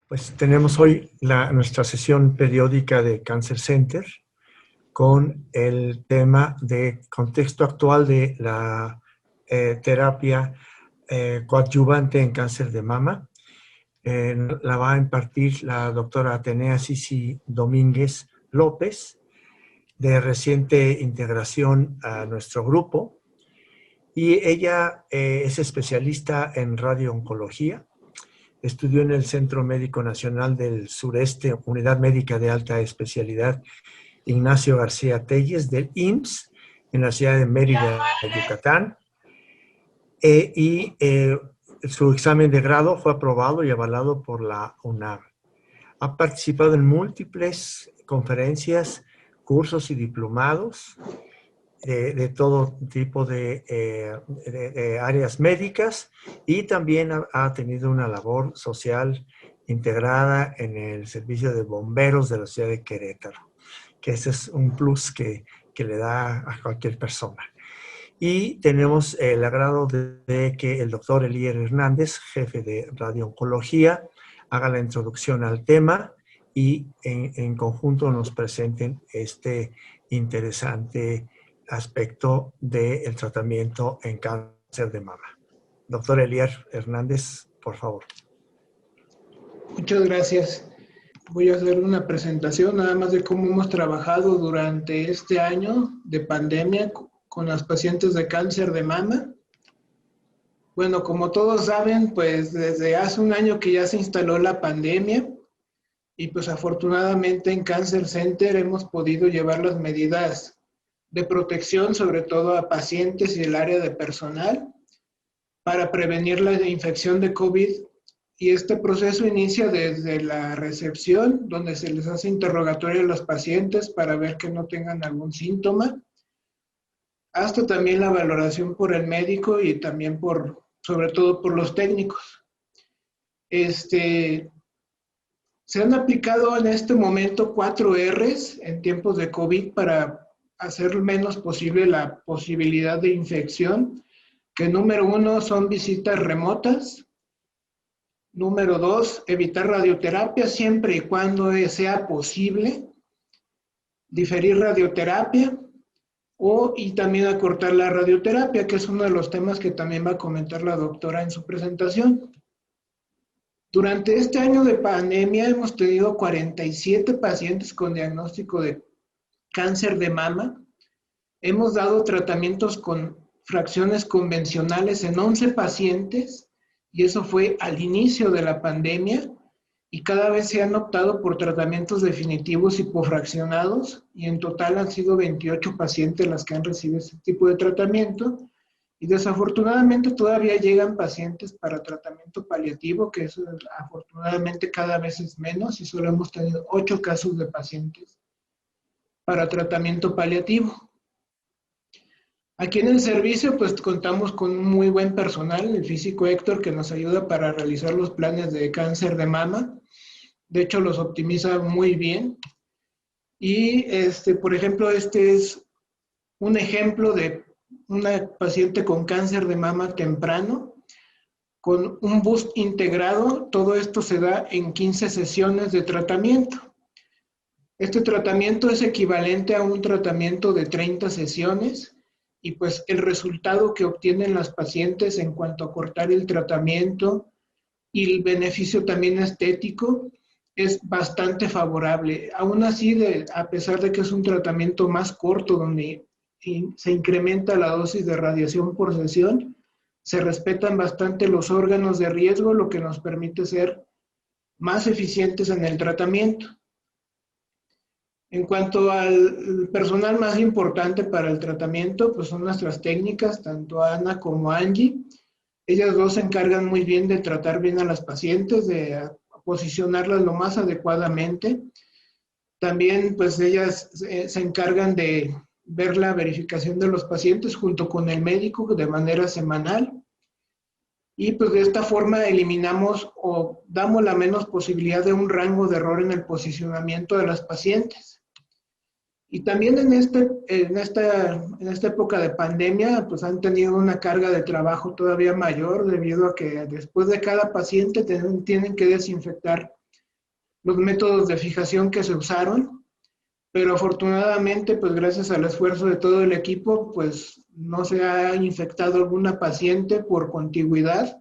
Pues tenemos hoy nuestra sesión periódica de Cancer Center con el tema de contexto actual de la terapia coadyuvante en cáncer de mama. La va a impartir la doctora Atenea Sisi Domínguez López, de reciente integración a nuestro grupo. Y ella es especialista en radiooncología. Estudió en el Centro Médico Nacional del Sureste, Unidad Médica de Alta Especialidad Ignacio García Telles, del IMSS, en la ciudad de Mérida, Yucatán. Su examen de grado fue aprobado y avalado por la UNAM. Ha participado en múltiples conferencias, cursos y diplomados de todo tipo de áreas médicas, y también ha tenido una labor social integrada en el servicio de bomberos de la ciudad de Querétaro, que ese es un plus que le da a cualquier persona. Y tenemos el agrado de que el doctor Elier Hernández, jefe de radiooncología, haga la introducción al tema y en conjunto nos presenten este interesante aspecto del tratamiento en cáncer de mama. Doctor Elier Hernández, por favor. Muchas gracias. Voy a hacer una presentación nada más de cómo hemos trabajado durante este año de pandemia con las pacientes de cáncer de mama. Bueno, como todos saben, pues desde hace un año que ya se instaló la pandemia y pues afortunadamente en Cancer Center hemos podido llevar las medidas de protección, sobre todo a pacientes y el área de personal, para prevenir la infección de COVID. Y este proceso inicia desde la recepción, donde se les hace interrogatorio a los pacientes para ver que no tengan algún síntoma, hasta también la valoración por el médico y también sobre todo por los técnicos. Se han aplicado en este momento 4 Rs en tiempos de COVID para hacer menos posible la posibilidad de infección, que número 1 son visitas remotas, número 2, evitar radioterapia siempre y cuando sea posible, diferir radioterapia y también acortar la radioterapia, que es uno de los temas que también va a comentar la doctora en su presentación. Durante este año de pandemia hemos tenido 47 pacientes con diagnóstico de cáncer de mama. Hemos dado tratamientos con fracciones convencionales en 11 pacientes, y eso fue al inicio de la pandemia, y cada vez se han optado por tratamientos definitivos hipofraccionados, y en total han sido 28 pacientes las que han recibido este tipo de tratamiento, y desafortunadamente todavía llegan pacientes para tratamiento paliativo, que eso afortunadamente cada vez es menos, y solo hemos tenido 8 casos de pacientes para tratamiento paliativo. Aquí en el servicio pues contamos con un muy buen personal, el físico Héctor, que nos ayuda para realizar los planes de cáncer de mama. De hecho los optimiza muy bien. Y por ejemplo, este es un ejemplo de una paciente con cáncer de mama temprano, con un boost integrado. Todo esto se da en 15 sesiones de tratamiento. Este tratamiento es equivalente a un tratamiento de 30 sesiones, y pues el resultado que obtienen las pacientes en cuanto a cortar el tratamiento y el beneficio también estético es bastante favorable. Aún así, a pesar de que es un tratamiento más corto donde se incrementa la dosis de radiación por sesión, se respetan bastante los órganos de riesgo, lo que nos permite ser más eficientes en el tratamiento. En cuanto al personal más importante para el tratamiento, pues son nuestras técnicas, tanto Ana como Angie. Ellas dos se encargan muy bien de tratar bien a las pacientes, de posicionarlas lo más adecuadamente. También, pues ellas se encargan de ver la verificación de los pacientes junto con el médico de manera semanal. Y pues de esta forma eliminamos o damos la menos posibilidad de un rango de error en el posicionamiento de las pacientes. Y también en esta época de pandemia, pues han tenido una carga de trabajo todavía mayor, debido a que después de cada paciente tienen que desinfectar los métodos de fijación que se usaron, pero afortunadamente, pues gracias al esfuerzo de todo el equipo, pues no se ha infectado alguna paciente por contigüidad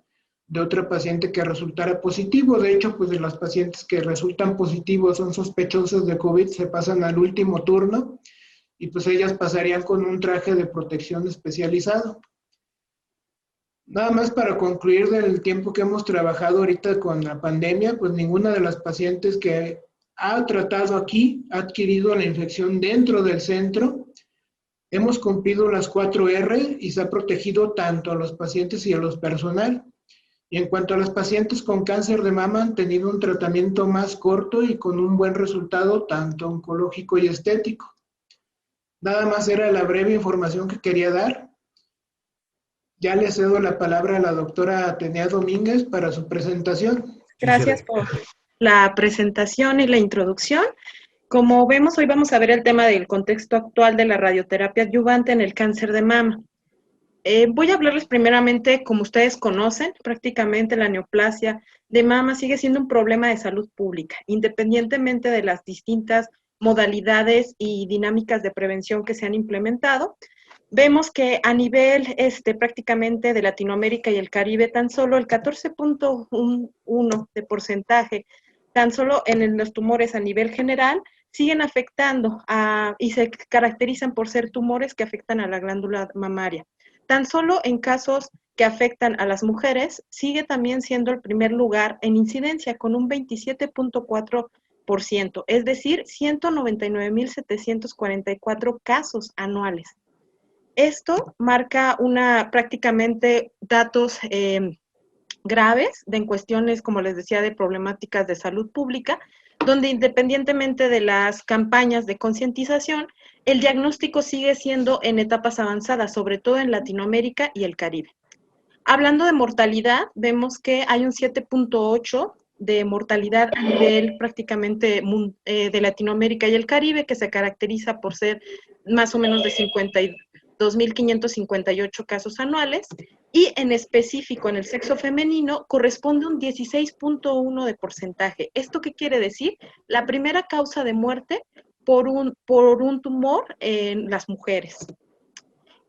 de otra paciente que resultara positivo. De hecho, pues de las pacientes que resultan positivos son sospechosas de COVID, se pasan al último turno y pues ellas pasarían con un traje de protección especializado. Nada más para concluir del tiempo que hemos trabajado ahorita con la pandemia, pues ninguna de las pacientes que ha tratado aquí ha adquirido la infección dentro del centro. Hemos cumplido las 4R y se ha protegido tanto a los pacientes y a los personal. Y en cuanto a las pacientes con cáncer de mama, han tenido un tratamiento más corto y con un buen resultado, tanto oncológico y estético. Nada más era la breve información que quería dar. Ya le cedo la palabra a la doctora Atenea Domínguez para su presentación. Gracias por la presentación y la introducción. Como vemos, hoy vamos a ver el tema del contexto actual de la radioterapia adyuvante en el cáncer de mama. Voy a hablarles primeramente, como ustedes conocen, prácticamente la neoplasia de mama sigue siendo un problema de salud pública, independientemente de las distintas modalidades y dinámicas de prevención que se han implementado. Vemos que a nivel prácticamente de Latinoamérica y el Caribe, tan solo el 14.1% de porcentaje, tan solo en los tumores a nivel general, siguen afectando y se caracterizan por ser tumores que afectan a la glándula mamaria. Tan solo en casos que afectan a las mujeres, sigue también siendo el primer lugar en incidencia con un 27.4%, es decir, 199.744 casos anuales. Esto marca prácticamente datos graves en cuestiones, como les decía, de problemáticas de salud pública, donde independientemente de las campañas de concientización, el diagnóstico sigue siendo en etapas avanzadas, sobre todo en Latinoamérica y el Caribe. Hablando de mortalidad, vemos que hay un 7.8 de mortalidad a nivel prácticamente de Latinoamérica y el Caribe, que se caracteriza por ser más o menos de 52.558 casos anuales, y en específico en el sexo femenino corresponde un 16.1 de porcentaje. ¿Esto qué quiere decir? La primera causa de muerte por un tumor en las mujeres.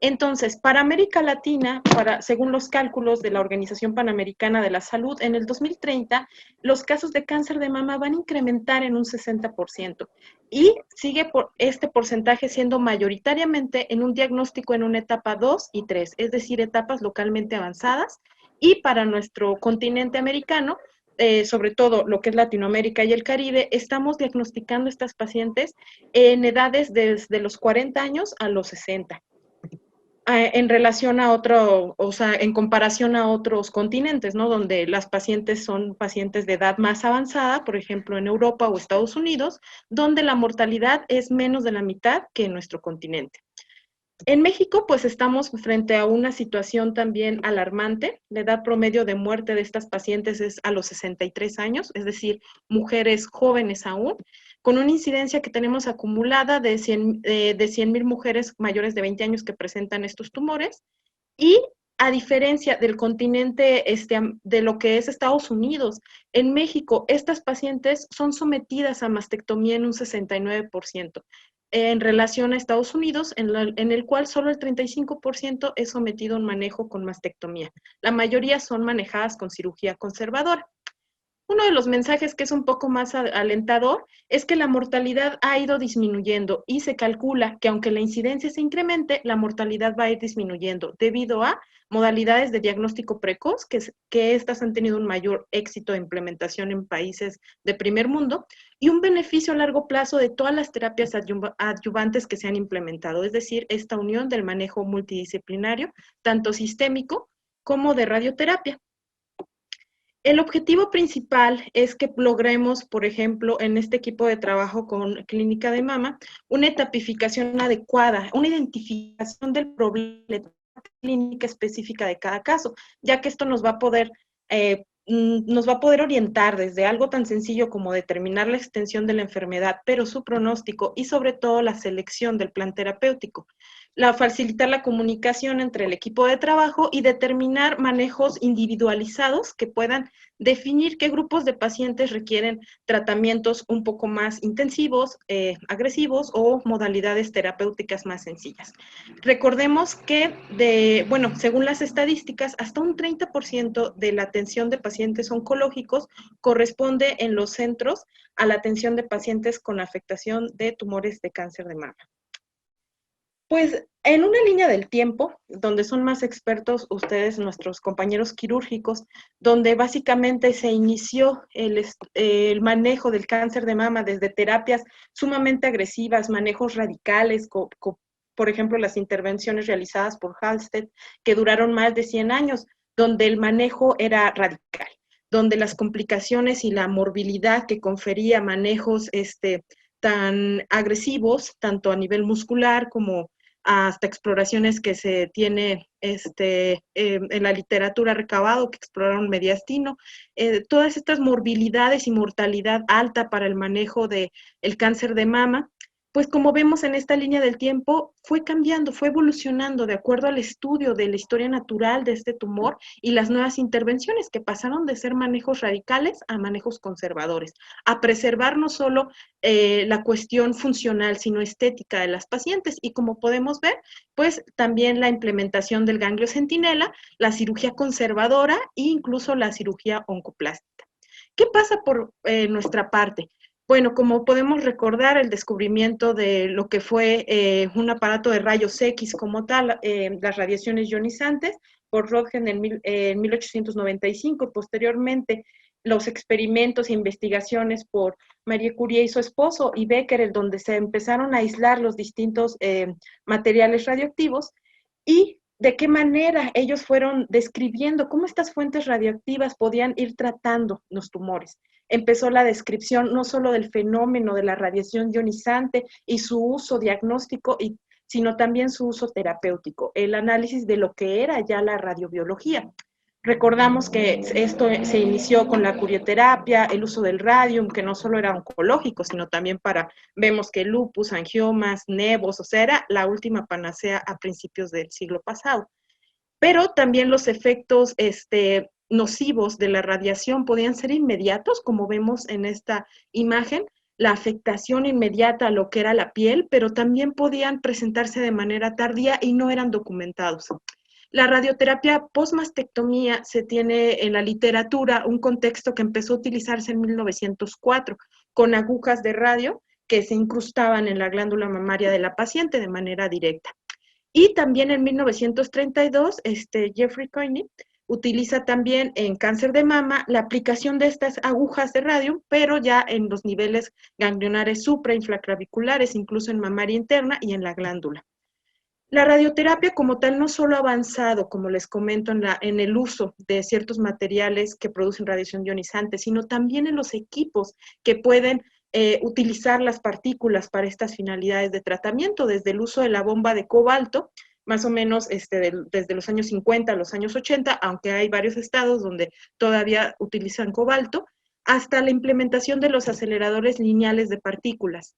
Entonces, para América Latina, según los cálculos de la Organización Panamericana de la Salud, en el 2030 los casos de cáncer de mama van a incrementar en un 60% y sigue este porcentaje siendo mayoritariamente en un diagnóstico en una etapa 2 y 3, es decir, etapas localmente avanzadas, y para nuestro continente americano, sobre todo lo que es Latinoamérica y el Caribe, estamos diagnosticando estas pacientes en edades desde los 40 años a los 60. En relación a en comparación a otros continentes, ¿no? Donde las pacientes son pacientes de edad más avanzada, por ejemplo, en Europa o Estados Unidos, donde la mortalidad es menos de la mitad que en nuestro continente. En México, pues estamos frente a una situación también alarmante. La edad promedio de muerte de estas pacientes es a los 63 años, es decir, mujeres jóvenes aún, con una incidencia que tenemos acumulada de 100,000 mujeres mayores de 20 años que presentan estos tumores. Y a diferencia del continente de lo que es Estados Unidos, en México estas pacientes son sometidas a mastectomía en un 69%. En relación a Estados Unidos, en el cual solo el 35% es sometido a un manejo con mastectomía. La mayoría son manejadas con cirugía conservadora. Uno de los mensajes que es un poco más alentador es que la mortalidad ha ido disminuyendo y se calcula que aunque la incidencia se incremente, la mortalidad va a ir disminuyendo debido a modalidades de diagnóstico precoz, que estas han tenido un mayor éxito de implementación en países de primer mundo, y un beneficio a largo plazo de todas las terapias adyuvantes que se han implementado, es decir, esta unión del manejo multidisciplinario, tanto sistémico como de radioterapia. El objetivo principal es que logremos, por ejemplo, en este equipo de trabajo con Clínica de Mama, una etapificación adecuada, una identificación del problema clínica específica de cada caso, ya que esto nos va a poder orientar desde algo tan sencillo como determinar la extensión de la enfermedad, pero su pronóstico y sobre todo la selección del plan terapéutico. facilitar la comunicación entre el equipo de trabajo y determinar manejos individualizados que puedan definir qué grupos de pacientes requieren tratamientos un poco más intensivos, agresivos o modalidades terapéuticas más sencillas. Recordemos que, según las estadísticas, hasta un 30% de la atención de pacientes oncológicos corresponde en los centros a la atención de pacientes con afectación de tumores de cáncer de mama. Pues en una línea del tiempo, donde son más expertos ustedes, nuestros compañeros quirúrgicos, donde básicamente se inició el manejo del cáncer de mama desde terapias sumamente agresivas, manejos radicales, por ejemplo, las intervenciones realizadas por Halsted, que duraron más de 100 años, donde el manejo era radical, donde las complicaciones y la morbilidad que confería manejos tan agresivos, tanto a nivel muscular como hasta exploraciones que se tiene en la literatura recabado, que exploraron Mediastino, todas estas morbilidades y mortalidad alta para el manejo del cáncer de mama, pues como vemos en esta línea del tiempo, fue cambiando, fue evolucionando de acuerdo al estudio de la historia natural de este tumor y las nuevas intervenciones que pasaron de ser manejos radicales a manejos conservadores, a preservar no solo la cuestión funcional, sino estética de las pacientes. Y como podemos ver, pues también la implementación del ganglio centinela, la cirugía conservadora e incluso la cirugía oncoplástica. ¿Qué pasa por nuestra parte? Bueno, como podemos recordar, el descubrimiento de lo que fue un aparato de rayos X como tal, las radiaciones ionizantes, por Röntgen en 1895, y posteriormente los experimentos e investigaciones por Marie Curie y su esposo, y Becquerel, donde se empezaron a aislar los distintos materiales radioactivos, y de qué manera ellos fueron describiendo cómo estas fuentes radioactivas podían ir tratando los tumores. Empezó la descripción no solo del fenómeno de la radiación ionizante y su uso diagnóstico, sino también su uso terapéutico, el análisis de lo que era ya la radiobiología. Recordamos que esto se inició con la curioterapia, el uso del radium, que no solo era oncológico, sino también vemos que lupus, angiomas, nevos, o sea, era la última panacea a principios del siglo pasado. Pero también los efectos nocivos de la radiación podían ser inmediatos, como vemos en esta imagen, la afectación inmediata a lo que era la piel, pero también podían presentarse de manera tardía y no eran documentados. La radioterapia postmastectomía se tiene en la literatura un contexto que empezó a utilizarse en 1904 con agujas de radio que se incrustaban en la glándula mamaria de la paciente de manera directa. Y también en 1932, Jeffrey Coyne utiliza también en cáncer de mama la aplicación de estas agujas de radio, pero ya en los niveles ganglionares suprainfraclaviculares, incluso en mamaria interna y en la glándula. La radioterapia como tal no solo ha avanzado, como les comento, en el uso de ciertos materiales que producen radiación ionizante, sino también en los equipos que pueden utilizar las partículas para estas finalidades de tratamiento, desde el uso de la bomba de cobalto, más o menos desde los años 50 a los años 80, aunque hay varios estados donde todavía utilizan cobalto, hasta la implementación de los aceleradores lineales de partículas.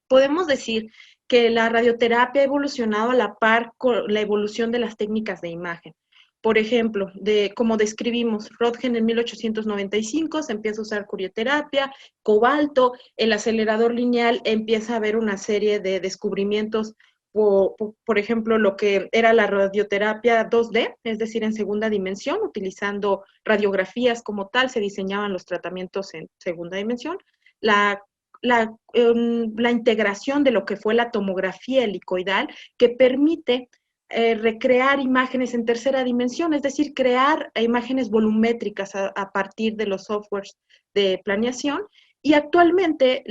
Podemos decir que la radioterapia ha evolucionado a la par con la evolución de las técnicas de imagen. Por ejemplo, como describimos, Röntgen en 1895 se empieza a usar curioterapia, cobalto, el acelerador lineal empieza a haber una serie de descubrimientos, por ejemplo, lo que era la radioterapia 2D, es decir, en segunda dimensión, utilizando radiografías como tal, se diseñaban los tratamientos en segunda dimensión. La integración de lo que fue la tomografía helicoidal, que permite recrear imágenes en tercera dimensión, es decir, crear imágenes volumétricas a partir de los softwares de planeación. Y actualmente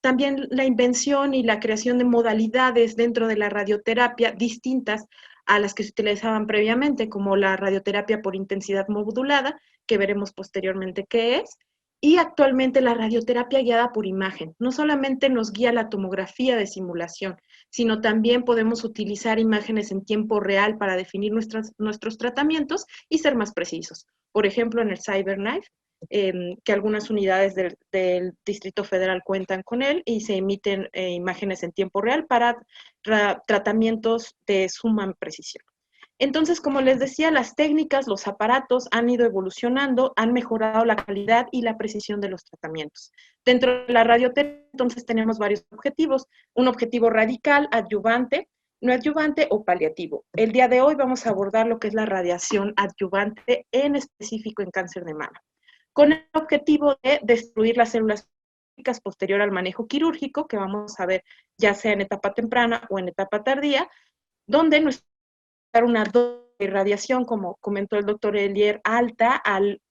también la invención y la creación de modalidades dentro de la radioterapia distintas a las que se utilizaban previamente, como la radioterapia por intensidad modulada, que veremos posteriormente qué es, y actualmente la radioterapia guiada por imagen. No solamente nos guía la tomografía de simulación, sino también podemos utilizar imágenes en tiempo real para definir nuestros tratamientos y ser más precisos. Por ejemplo, en el CyberKnife, que algunas unidades del Distrito Federal cuentan con él y se emiten imágenes en tiempo real para tratamientos de suma precisión. Entonces, como les decía, las técnicas, los aparatos han ido evolucionando, han mejorado la calidad y la precisión de los tratamientos. Dentro de la radioterapia, entonces, tenemos varios objetivos. Un objetivo radical, adyuvante, no adyuvante o paliativo. El día de hoy vamos a abordar lo que es la radiación adyuvante, en específico en cáncer de mama, con el objetivo de destruir las células posterior al manejo quirúrgico, que vamos a ver ya sea en etapa temprana o en etapa tardía, donde una dosis de radiación, como comentó el doctor Elier, alta,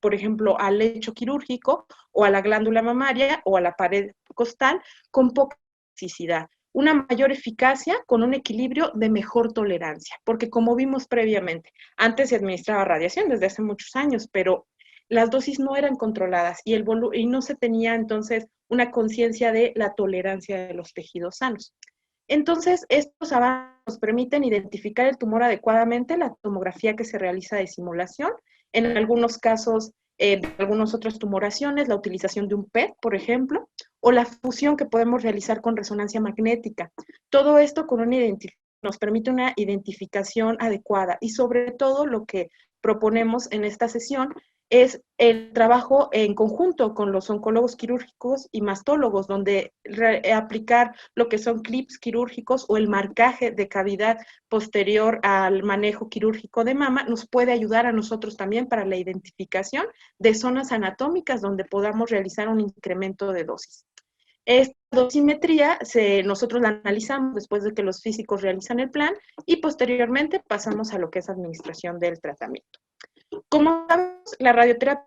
por ejemplo, al lecho quirúrgico o a la glándula mamaria o a la pared costal, con poca toxicidad. Una mayor eficacia con un equilibrio de mejor tolerancia, porque como vimos previamente, antes se administraba radiación desde hace muchos años, pero las dosis no eran controladas y no se tenía entonces una conciencia de la tolerancia de los tejidos sanos. Entonces, estos avances nos permiten identificar el tumor adecuadamente, la tomografía que se realiza de simulación, en algunos casos de algunas otras tumoraciones, la utilización de un PET, por ejemplo, o la fusión que podemos realizar con resonancia magnética. Todo esto con nos permite una identificación adecuada y sobre todo lo que proponemos en esta sesión es el trabajo en conjunto con los oncólogos quirúrgicos y mastólogos, donde aplicar lo que son clips quirúrgicos o el marcaje de cavidad posterior al manejo quirúrgico de mama nos puede ayudar a nosotros también para la identificación de zonas anatómicas donde podamos realizar un incremento de dosis. Esta dosimetría nosotros la analizamos después de que los físicos realizan el plan y posteriormente pasamos a lo que es administración del tratamiento. Como sabemos, la radioterapia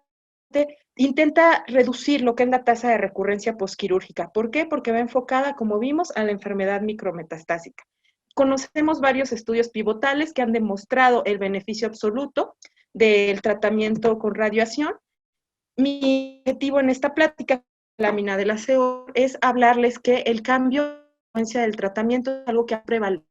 intenta reducir lo que es la tasa de recurrencia posquirúrgica. ¿Por qué? Porque va enfocada, como vimos, a la enfermedad micrometastásica. Conocemos varios estudios pivotales que han demostrado el beneficio absoluto del tratamiento con radiación. Mi objetivo en esta plática, lámina de la CO, es hablarles que el cambio de frecuencia del tratamiento es algo que ha prevalecido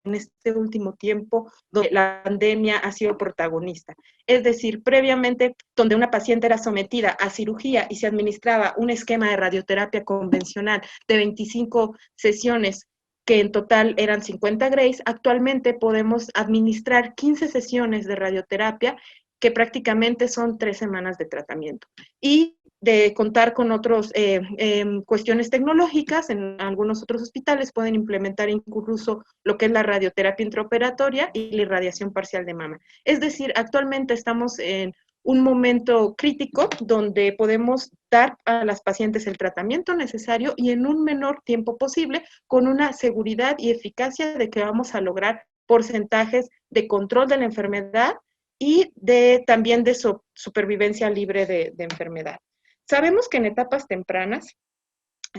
en este último tiempo, donde la pandemia ha sido protagonista. Es decir, previamente, donde una paciente era sometida a cirugía y se administraba un esquema de radioterapia convencional de 25 sesiones, que en total eran 50 grays, actualmente podemos administrar 15 sesiones de radioterapia, que prácticamente son 3 semanas de tratamiento. Y de contar con otras cuestiones tecnológicas, en algunos otros hospitales pueden implementar incluso lo que es la radioterapia intraoperatoria y la irradiación parcial de mama. Es decir, actualmente estamos en un momento crítico donde podemos dar a las pacientes el tratamiento necesario y en un menor tiempo posible, con una seguridad y eficacia de que vamos a lograr porcentajes de control de la enfermedad y también de supervivencia libre de enfermedad. Sabemos que en etapas tempranas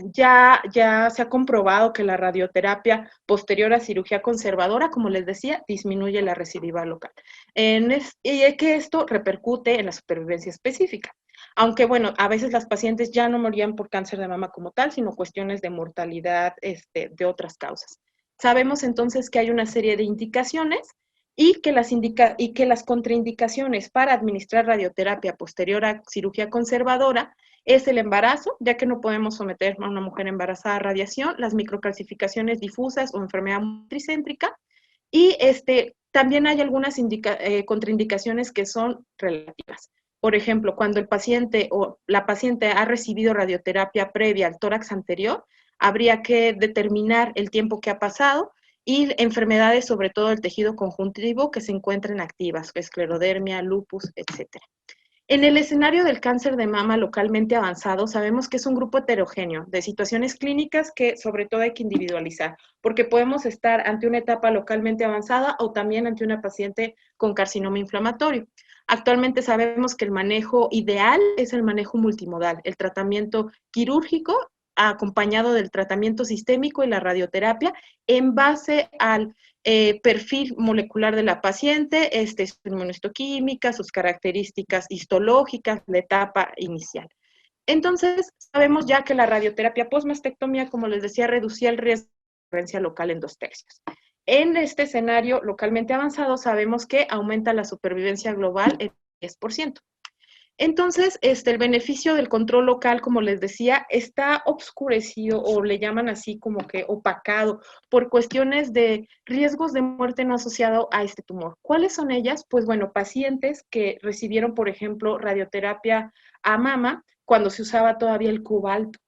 ya se ha comprobado que la radioterapia posterior a cirugía conservadora, como les decía, disminuye la recidiva local. Y que esto repercute en la supervivencia específica. Aunque, bueno, a veces las pacientes ya no morían por cáncer de mama como tal, sino cuestiones de mortalidad de otras causas. Sabemos entonces que hay una serie de indicaciones y que las contraindicaciones para administrar radioterapia posterior a cirugía conservadora es el embarazo, ya que no podemos someter a una mujer embarazada a radiación, las microcalcificaciones difusas o enfermedad multicéntrica, y también hay algunas contraindicaciones que son relativas. Por ejemplo, cuando el paciente o la paciente ha recibido radioterapia previa al tórax anterior, habría que determinar el tiempo que ha pasado y enfermedades, sobre todo del tejido conjuntivo, que se encuentren activas, esclerodermia, lupus, etcétera. En el escenario del cáncer de mama localmente avanzado, sabemos que es un grupo heterogéneo de situaciones clínicas que sobre todo hay que individualizar, porque podemos estar ante una etapa localmente avanzada o también ante una paciente con carcinoma inflamatorio. Actualmente sabemos que el manejo ideal es el manejo multimodal, el tratamiento quirúrgico acompañado del tratamiento sistémico y la radioterapia en base al perfil molecular de la paciente, su inmunohistoquímica, sus características histológicas, la etapa inicial. Entonces, sabemos ya que la radioterapia postmastectomía, como les decía, reducía el riesgo de recurrencia local en 2/3. En este escenario localmente avanzado, sabemos que aumenta la supervivencia global en 10%. Entonces, el beneficio del control local, como les decía, está obscurecido o le llaman así como que opacado por cuestiones de riesgos de muerte no asociado a este tumor. ¿Cuáles son ellas? Pues bueno, pacientes que recibieron, por ejemplo, radioterapia a mama cuando se usaba todavía el cobalto.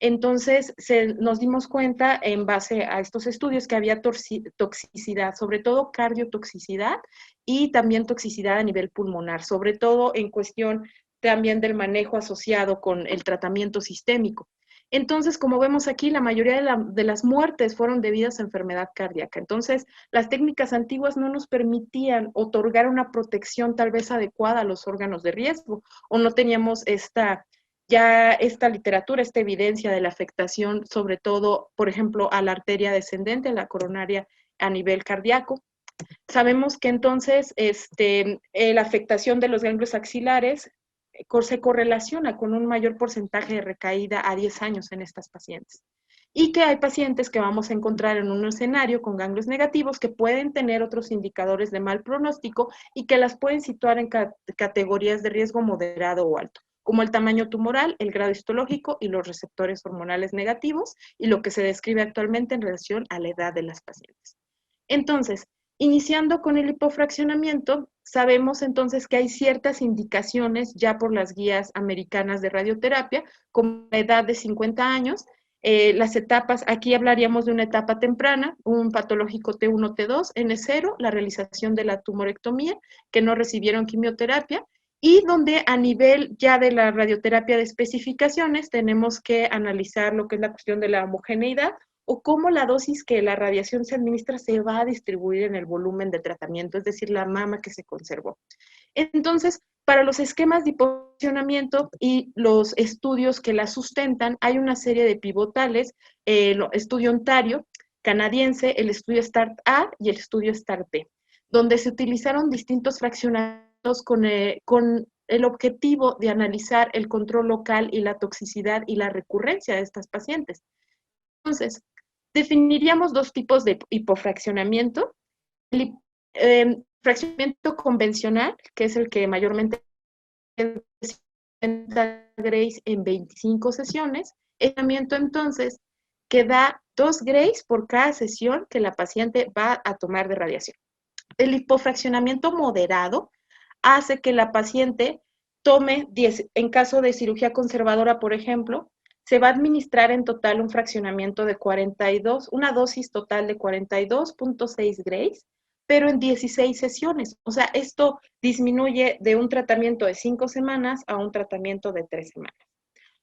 Entonces, nos dimos cuenta en base a estos estudios que había toxicidad, sobre todo cardiotoxicidad y también toxicidad a nivel pulmonar, sobre todo en cuestión también del manejo asociado con el tratamiento sistémico. Entonces, como vemos aquí, la mayoría de las muertes fueron debidas a enfermedad cardíaca. Entonces, las técnicas antiguas no nos permitían otorgar una protección tal vez adecuada a los órganos de riesgo, o no teníamos esta literatura, esta evidencia de la afectación, sobre todo, por ejemplo, a la arteria descendente, a la coronaria a nivel cardíaco. Sabemos que entonces la afectación de los ganglios axilares se correlaciona con un mayor porcentaje de recaída a 10 años en estas pacientes. Y que hay pacientes que vamos a encontrar en un escenario con ganglios negativos que pueden tener otros indicadores de mal pronóstico y que las pueden situar en categorías de riesgo moderado o alto, como el tamaño tumoral, el grado histológico y los receptores hormonales negativos, y lo que se describe actualmente en relación a la edad de las pacientes. Entonces, iniciando con el hipofraccionamiento, sabemos entonces que hay ciertas indicaciones ya por las guías americanas de radioterapia, como la edad de 50 años, las etapas, aquí hablaríamos de una etapa temprana, un patológico T1, T2, N0, la realización de la tumorectomía, que no recibieron quimioterapia, y donde a nivel ya de la radioterapia de especificaciones tenemos que analizar lo que es la cuestión de la homogeneidad o cómo la dosis que la radiación se administra se va a distribuir en el volumen de tratamiento, es decir, la mama que se conservó. Entonces, para los esquemas de hipofraccionamiento y los estudios que la sustentan, hay una serie de pivotales, el estudio Ontario canadiense, el estudio START-A y el estudio START-B, donde se utilizaron distintos fraccionamientos con el objetivo de analizar el control local y la toxicidad y la recurrencia de estas pacientes. Entonces, definiríamos dos tipos de hipofraccionamiento. El fraccionamiento convencional, que es el que mayormente 60 grays en 25 sesiones, el tratamiento entonces que da 2 grays por cada sesión que la paciente va a tomar de radiación. El hipofraccionamiento moderado hace que la paciente tome 10, en caso de cirugía conservadora, por ejemplo, se va a administrar en total un fraccionamiento de 42, una dosis total de 42.6 grays, pero en 16 sesiones. O sea, esto disminuye de un tratamiento de 5 semanas a un tratamiento de 3 semanas.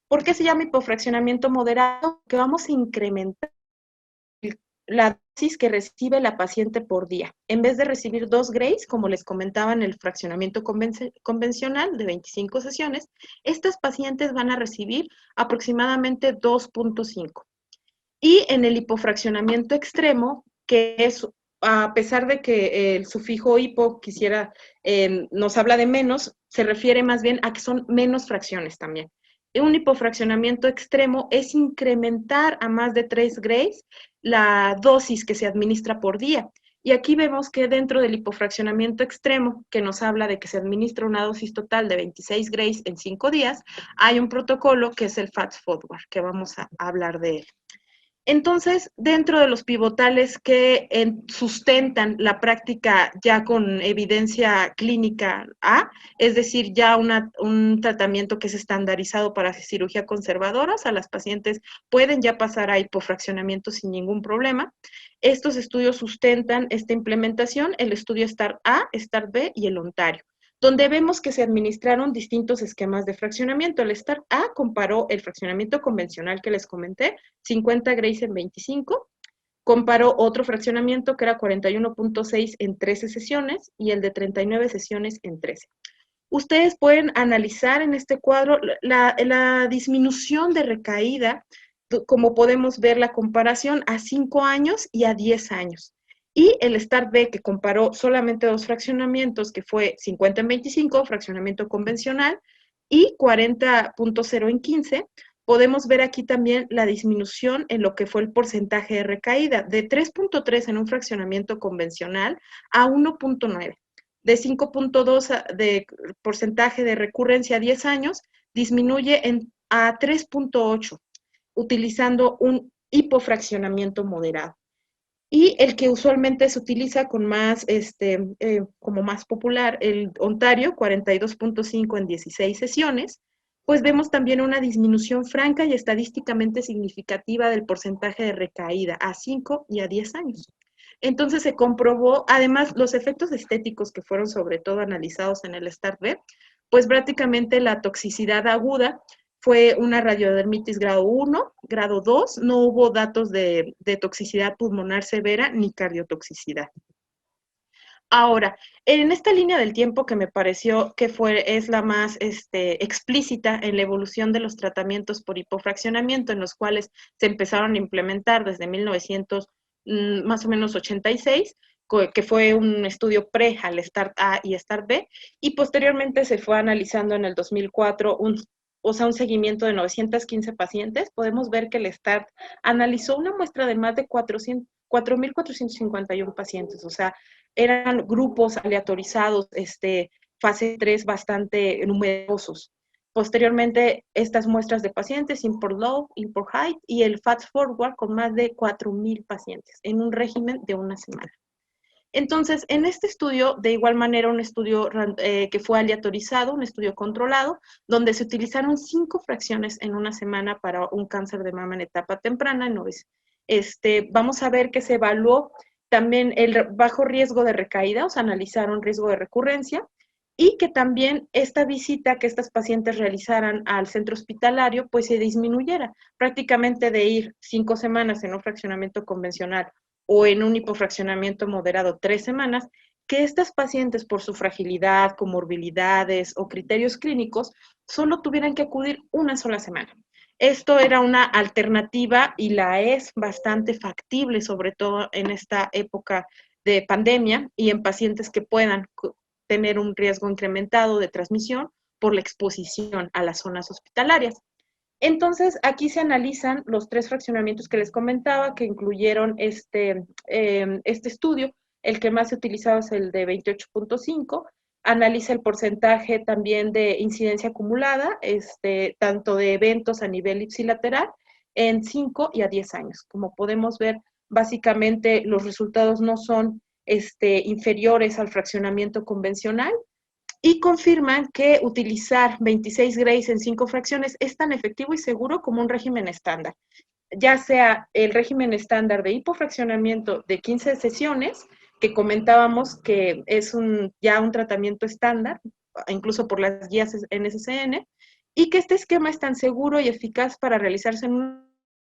¿Por qué se llama hipofraccionamiento moderado? Que vamos a incrementar la dosis que recibe la paciente por día. En vez de recibir 2 grays, como les comentaba en el fraccionamiento convencional de 25 sesiones, estas pacientes van a recibir aproximadamente 2.5. Y en el hipofraccionamiento extremo, que es, a pesar de que el sufijo hipo nos habla de menos, se refiere más bien a que son menos fracciones también. Un hipofraccionamiento extremo es incrementar a más de 3 grays la dosis que se administra por día. Y aquí vemos que dentro del hipofraccionamiento extremo, que nos habla de que se administra una dosis total de 26 grays en 5 días, hay un protocolo que es el Fast Forward, que vamos a hablar de él. Entonces, dentro de los pivotales que sustentan la práctica ya con evidencia clínica A, es decir, ya un tratamiento que es estandarizado para cirugía conservadora, o sea, las pacientes pueden ya pasar a hipofraccionamiento sin ningún problema. Estos estudios sustentan esta implementación, el estudio START-A, START-B y el Ontario, donde vemos que se administraron distintos esquemas de fraccionamiento. El START-A comparó el fraccionamiento convencional que les comenté, 50 grays en 25, comparó otro fraccionamiento que era 41.6 en 13 sesiones y el de 39 sesiones en 13. Ustedes pueden analizar en este cuadro la disminución de recaída, como podemos ver la comparación a 5 años y a 10 años. Y el START-B, que comparó solamente 2 fraccionamientos, que fue 50 en 25, fraccionamiento convencional, y 40.0 en 15, podemos ver aquí también la disminución en lo que fue el porcentaje de recaída, de 3.3 en un fraccionamiento convencional a 1.9. de 5.2 de porcentaje de recurrencia a 10 años, disminuye a 3.8, utilizando un hipofraccionamiento moderado. Y el que usualmente se utiliza con más, como más popular, el Ontario, 42.5 en 16 sesiones, pues vemos también una disminución franca y estadísticamente significativa del porcentaje de recaída a 5 y a 10 años. Entonces se comprobó, además, los efectos estéticos que fueron sobre todo analizados en el START-B, pues prácticamente la toxicidad aguda fue una radiodermitis grado 1, grado 2, no hubo datos de toxicidad pulmonar severa ni cardiotoxicidad. Ahora, en esta línea del tiempo que me pareció que es la más explícita en la evolución de los tratamientos por hipofraccionamiento, en los cuales se empezaron a implementar desde 1900, más o menos 86, que fue un estudio pre al START-A y START-B, y posteriormente se fue analizando en el 2004 un seguimiento de 915 pacientes. Podemos ver que el START analizó una muestra de más de 4.451 pacientes, o sea, eran grupos aleatorizados, fase 3 bastante numerosos. Posteriormente, estas muestras de pacientes, import low, import high, y el fast forward con más de 4.000 pacientes en un régimen de una semana. Entonces, en este estudio, de igual manera, un estudio que fue aleatorizado, un estudio controlado, donde se utilizaron 5 fracciones en una semana para un cáncer de mama en etapa temprana. Vamos a ver que se evaluó también el bajo riesgo de recaída, o sea, analizaron riesgo de recurrencia, y que también esta visita que estas pacientes realizaran al centro hospitalario, pues se disminuyera, prácticamente de ir 5 semanas en un fraccionamiento convencional o en un hipofraccionamiento moderado 3 semanas, que estas pacientes por su fragilidad, comorbilidades o criterios clínicos, solo tuvieran que acudir una sola semana. Esto era una alternativa y la es bastante factible, sobre todo en esta época de pandemia y en pacientes que puedan tener un riesgo incrementado de transmisión por la exposición a las zonas hospitalarias. Entonces, aquí se analizan los 3 fraccionamientos que les comentaba, que incluyeron este estudio. El que más se utilizaba es el de 28.5, analiza el porcentaje también de incidencia acumulada, tanto de eventos a nivel ipsilateral, en 5 y a 10 años. Como podemos ver, básicamente los resultados no son inferiores al fraccionamiento convencional, y confirman que utilizar 26 grays en 5 fracciones es tan efectivo y seguro como un régimen estándar, ya sea el régimen estándar de hipofraccionamiento de 15 sesiones, que comentábamos que es ya un tratamiento estándar, incluso por las guías NSCN, y que este esquema es tan seguro y eficaz para realizarse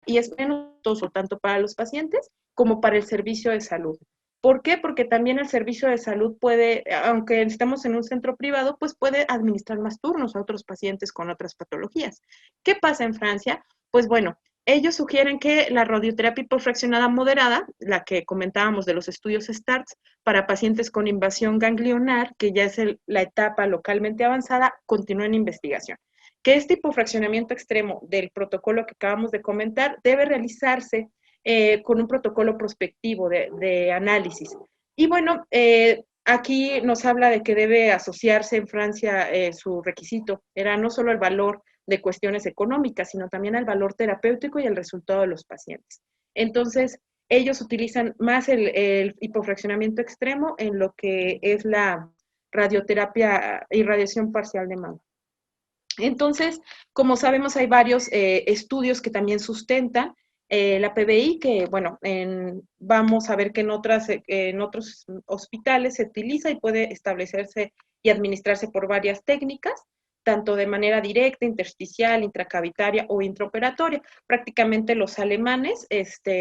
y es menos costoso tanto para los pacientes como para el servicio de salud. ¿Por qué? Porque también el servicio de salud puede, aunque estemos en un centro privado, pues puede administrar más turnos a otros pacientes con otras patologías. ¿Qué pasa en Francia? Pues bueno, ellos sugieren que la radioterapia hipofraccionada moderada, la que comentábamos de los estudios START, para pacientes con invasión ganglionar, que ya es la etapa localmente avanzada, continúe en investigación. Que este hipofraccionamiento extremo del protocolo que acabamos de comentar debe realizarse con un protocolo prospectivo de análisis. Y bueno, aquí nos habla de que debe asociarse en Francia, su requisito era no solo el valor de cuestiones económicas, sino también el valor terapéutico y el resultado de los pacientes. Entonces, ellos utilizan más el hipofraccionamiento extremo en lo que es la radioterapia y radiación parcial de mama. Entonces, como sabemos, hay varios estudios que también sustentan la PBI, que bueno, vamos a ver que en otros hospitales se utiliza y puede establecerse y administrarse por varias técnicas, tanto de manera directa, intersticial, intracavitaria o intraoperatoria. Prácticamente los alemanes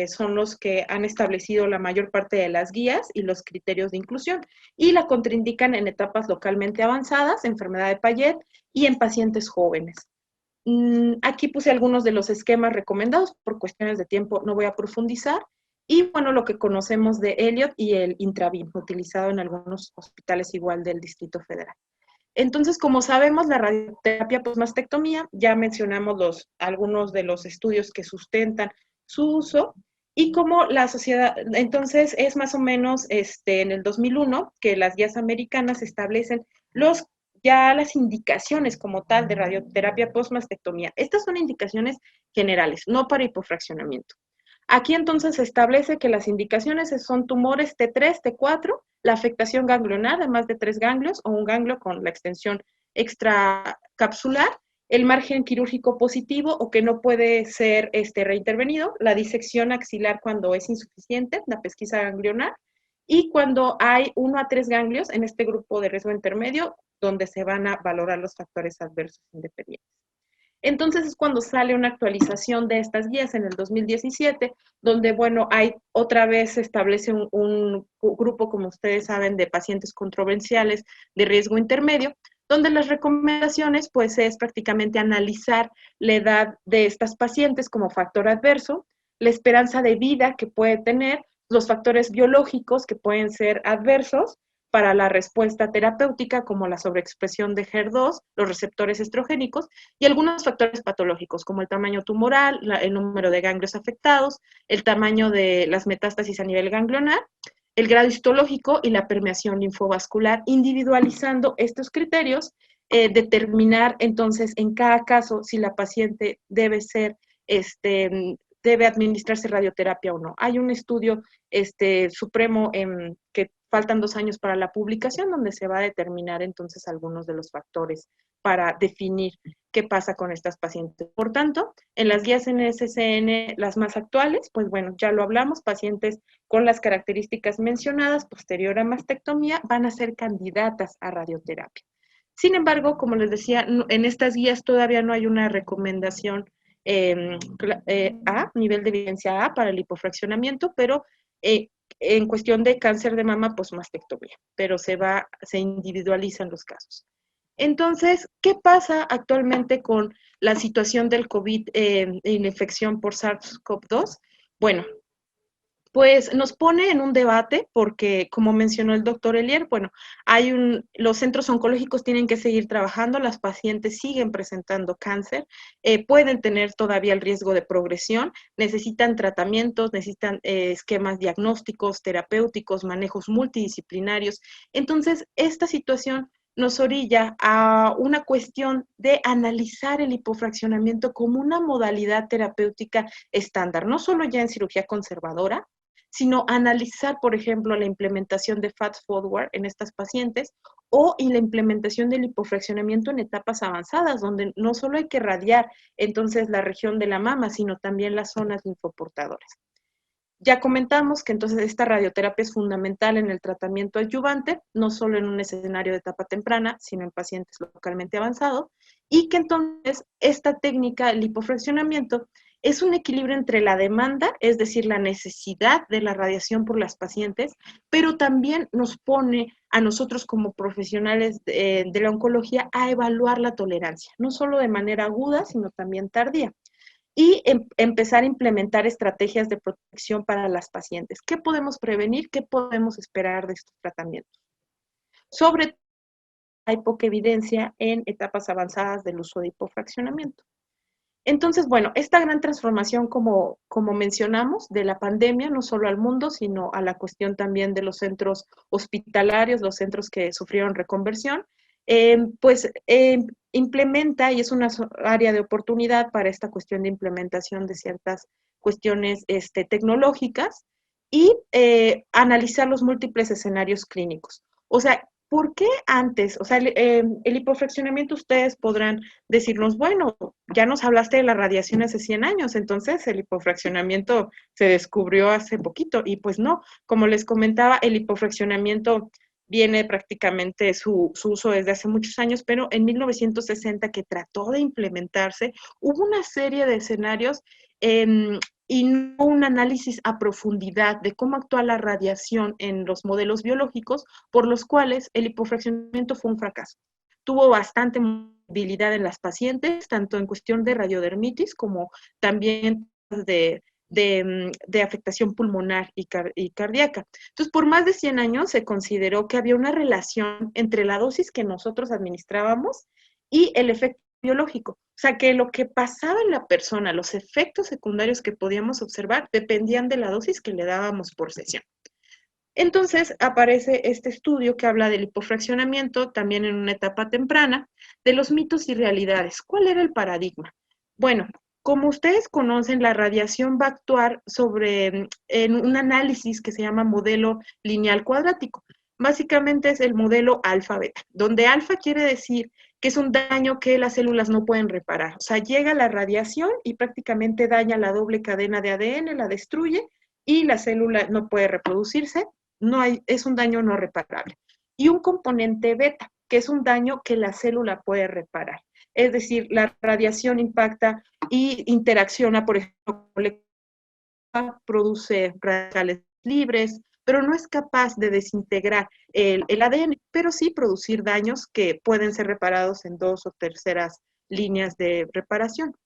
son los que han establecido la mayor parte de las guías y los criterios de inclusión, y la contraindican en etapas localmente avanzadas, enfermedad de Payet, y en pacientes jóvenes. Aquí puse algunos de los esquemas recomendados, por cuestiones de tiempo no voy a profundizar, y bueno, lo que conocemos de Elliot y el Intravim, utilizado en algunos hospitales igual del Distrito Federal. Entonces, como sabemos, la radioterapia postmastectomía, ya mencionamos algunos de los estudios que sustentan su uso, Y como la sociedad, entonces es más o menos en el 2001 que las guías americanas establecen ya las indicaciones como tal de radioterapia postmastectomía. Estas son indicaciones generales, no para hipofraccionamiento. Aquí entonces se establece que las indicaciones son tumores T3, T4, la afectación ganglionar de más de 3 ganglios o un ganglio con la extensión extracapsular, el margen quirúrgico positivo o que no puede ser reintervenido, la disección axilar cuando es insuficiente, la pesquisa ganglionar, y cuando hay 1 a 3 ganglios en este grupo de riesgo intermedio, donde se van a valorar los factores adversos independientes. Entonces es cuando sale una actualización de estas guías en el 2017, donde, bueno, hay otra vez se establece un grupo, como ustedes saben, de pacientes controversiales de riesgo intermedio, donde las recomendaciones, pues, es prácticamente analizar la edad de estas pacientes como factor adverso, la esperanza de vida que puede tener, los factores biológicos que pueden ser adversos para la respuesta terapéutica, como la sobreexpresión de HER2, los receptores estrogénicos, y algunos factores patológicos, como el tamaño tumoral, el número de ganglios afectados, el tamaño de las metástasis a nivel ganglionar, el grado histológico y la permeación linfovascular, individualizando estos criterios, determinar entonces en cada caso si la paciente debe administrarse radioterapia o no. Hay un estudio supremo que faltan 2 años para la publicación, donde se va a determinar entonces algunos de los factores para definir qué pasa con estas pacientes. Por tanto, en las guías NSCN, las más actuales, pues bueno, ya lo hablamos, pacientes con las características mencionadas posterior a mastectomía van a ser candidatas a radioterapia. Sin embargo, como les decía, en estas guías todavía no hay una recomendación nivel de evidencia A para el hipofraccionamiento, pero en cuestión de cáncer de mama, pues mastectomía, pero se individualizan los casos. Entonces, ¿qué pasa actualmente con la situación del COVID en infección por SARS-CoV-2? Bueno, pues nos pone en un debate porque, como mencionó el doctor Elier, bueno, los centros oncológicos tienen que seguir trabajando, las pacientes siguen presentando cáncer, pueden tener todavía el riesgo de progresión, necesitan tratamientos, necesitan esquemas diagnósticos, terapéuticos, manejos multidisciplinarios. Entonces, esta situación nos orilla a una cuestión de analizar el hipofraccionamiento como una modalidad terapéutica estándar, no solo ya en cirugía conservadora, sino analizar, por ejemplo, la implementación de fast forward en estas pacientes y la implementación del hipofraccionamiento en etapas avanzadas, donde no solo hay que radiar entonces la región de la mama, sino también las zonas linfoportadoras. Ya comentamos que entonces esta radioterapia es fundamental en el tratamiento adyuvante, no solo en un escenario de etapa temprana, sino en pacientes localmente avanzados, y que entonces esta técnica, el hipofraccionamiento, es un equilibrio entre la demanda, es decir, la necesidad de la radiación por las pacientes, pero también nos pone a nosotros como profesionales de la oncología a evaluar la tolerancia, no solo de manera aguda, sino también tardía. Y empezar a implementar estrategias de protección para las pacientes. ¿Qué podemos prevenir? ¿Qué podemos esperar de estos tratamientos? Sobre todo, hay poca evidencia en etapas avanzadas del uso de hipofraccionamiento. Entonces, bueno, esta gran transformación, como mencionamos, de la pandemia, no solo al mundo, sino a la cuestión también de los centros hospitalarios, los centros que sufrieron reconversión, implementa, y es una área de oportunidad para esta cuestión de implementación de ciertas cuestiones tecnológicas y analizar los múltiples escenarios clínicos. O sea, ¿por qué antes? O sea, el hipofraccionamiento, ustedes podrán decirnos, bueno, ya nos hablaste de la radiación hace 100 años, entonces el hipofraccionamiento se descubrió hace poquito, y pues no, como les comentaba, el hipofraccionamiento viene prácticamente su uso desde hace muchos años, pero en 1960 que trató de implementarse, hubo una serie de escenarios y no un análisis a profundidad de cómo actúa la radiación en los modelos biológicos, por los cuales el hipofraccionamiento fue un fracaso. Tuvo bastante movilidad en las pacientes, tanto en cuestión de radiodermitis como también de afectación pulmonar y cardíaca. Entonces, por más de 100 años se consideró que había una relación entre la dosis que nosotros administrábamos y el efecto biológico. O sea, que lo que pasaba en la persona, los efectos secundarios que podíamos observar, dependían de la dosis que le dábamos por sesión. Entonces aparece este estudio que habla del hipofraccionamiento también en una etapa temprana, de los mitos y realidades. ¿Cuál era el paradigma? Bueno, como ustedes conocen, la radiación va a actuar en un análisis que se llama modelo lineal cuadrático. Básicamente es el modelo alfa-beta, donde alfa quiere decir que es un daño que las células no pueden reparar. O sea, llega la radiación y prácticamente daña la doble cadena de ADN, la destruye y la célula no puede reproducirse. Es un daño no reparable. Y un componente beta, que es un daño que la célula puede reparar. Es decir, la radiación impacta y interacciona, por ejemplo, produce radicales libres, pero no es capaz de desintegrar el ADN, pero sí producir daños que pueden ser reparados en 2 o terceras líneas de reparación.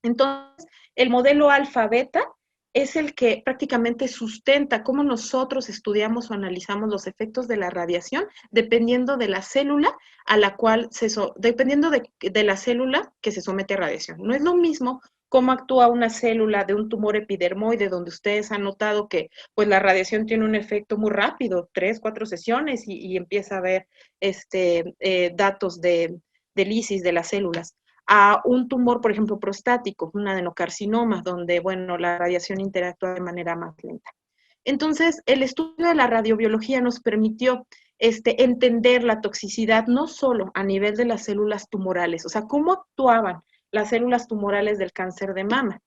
Entonces, el modelo alfa-beta es el que prácticamente sustenta cómo nosotros estudiamos o analizamos los efectos de la radiación, dependiendo de la célula a la cual dependiendo de la célula que se somete a radiación. No es lo mismo cómo actúa una célula de un tumor epidermoide, donde ustedes han notado que pues, la radiación tiene un efecto muy rápido, 3, 4 sesiones, y empieza a haber datos de lisis de las células, a un tumor, por ejemplo, prostático, un adenocarcinoma, donde, bueno, la radiación interactúa de manera más lenta. Entonces, el estudio de la radiobiología nos permitió entender la toxicidad no solo a nivel de las células tumorales, o sea, cómo actuaban las células tumorales del cáncer de mama.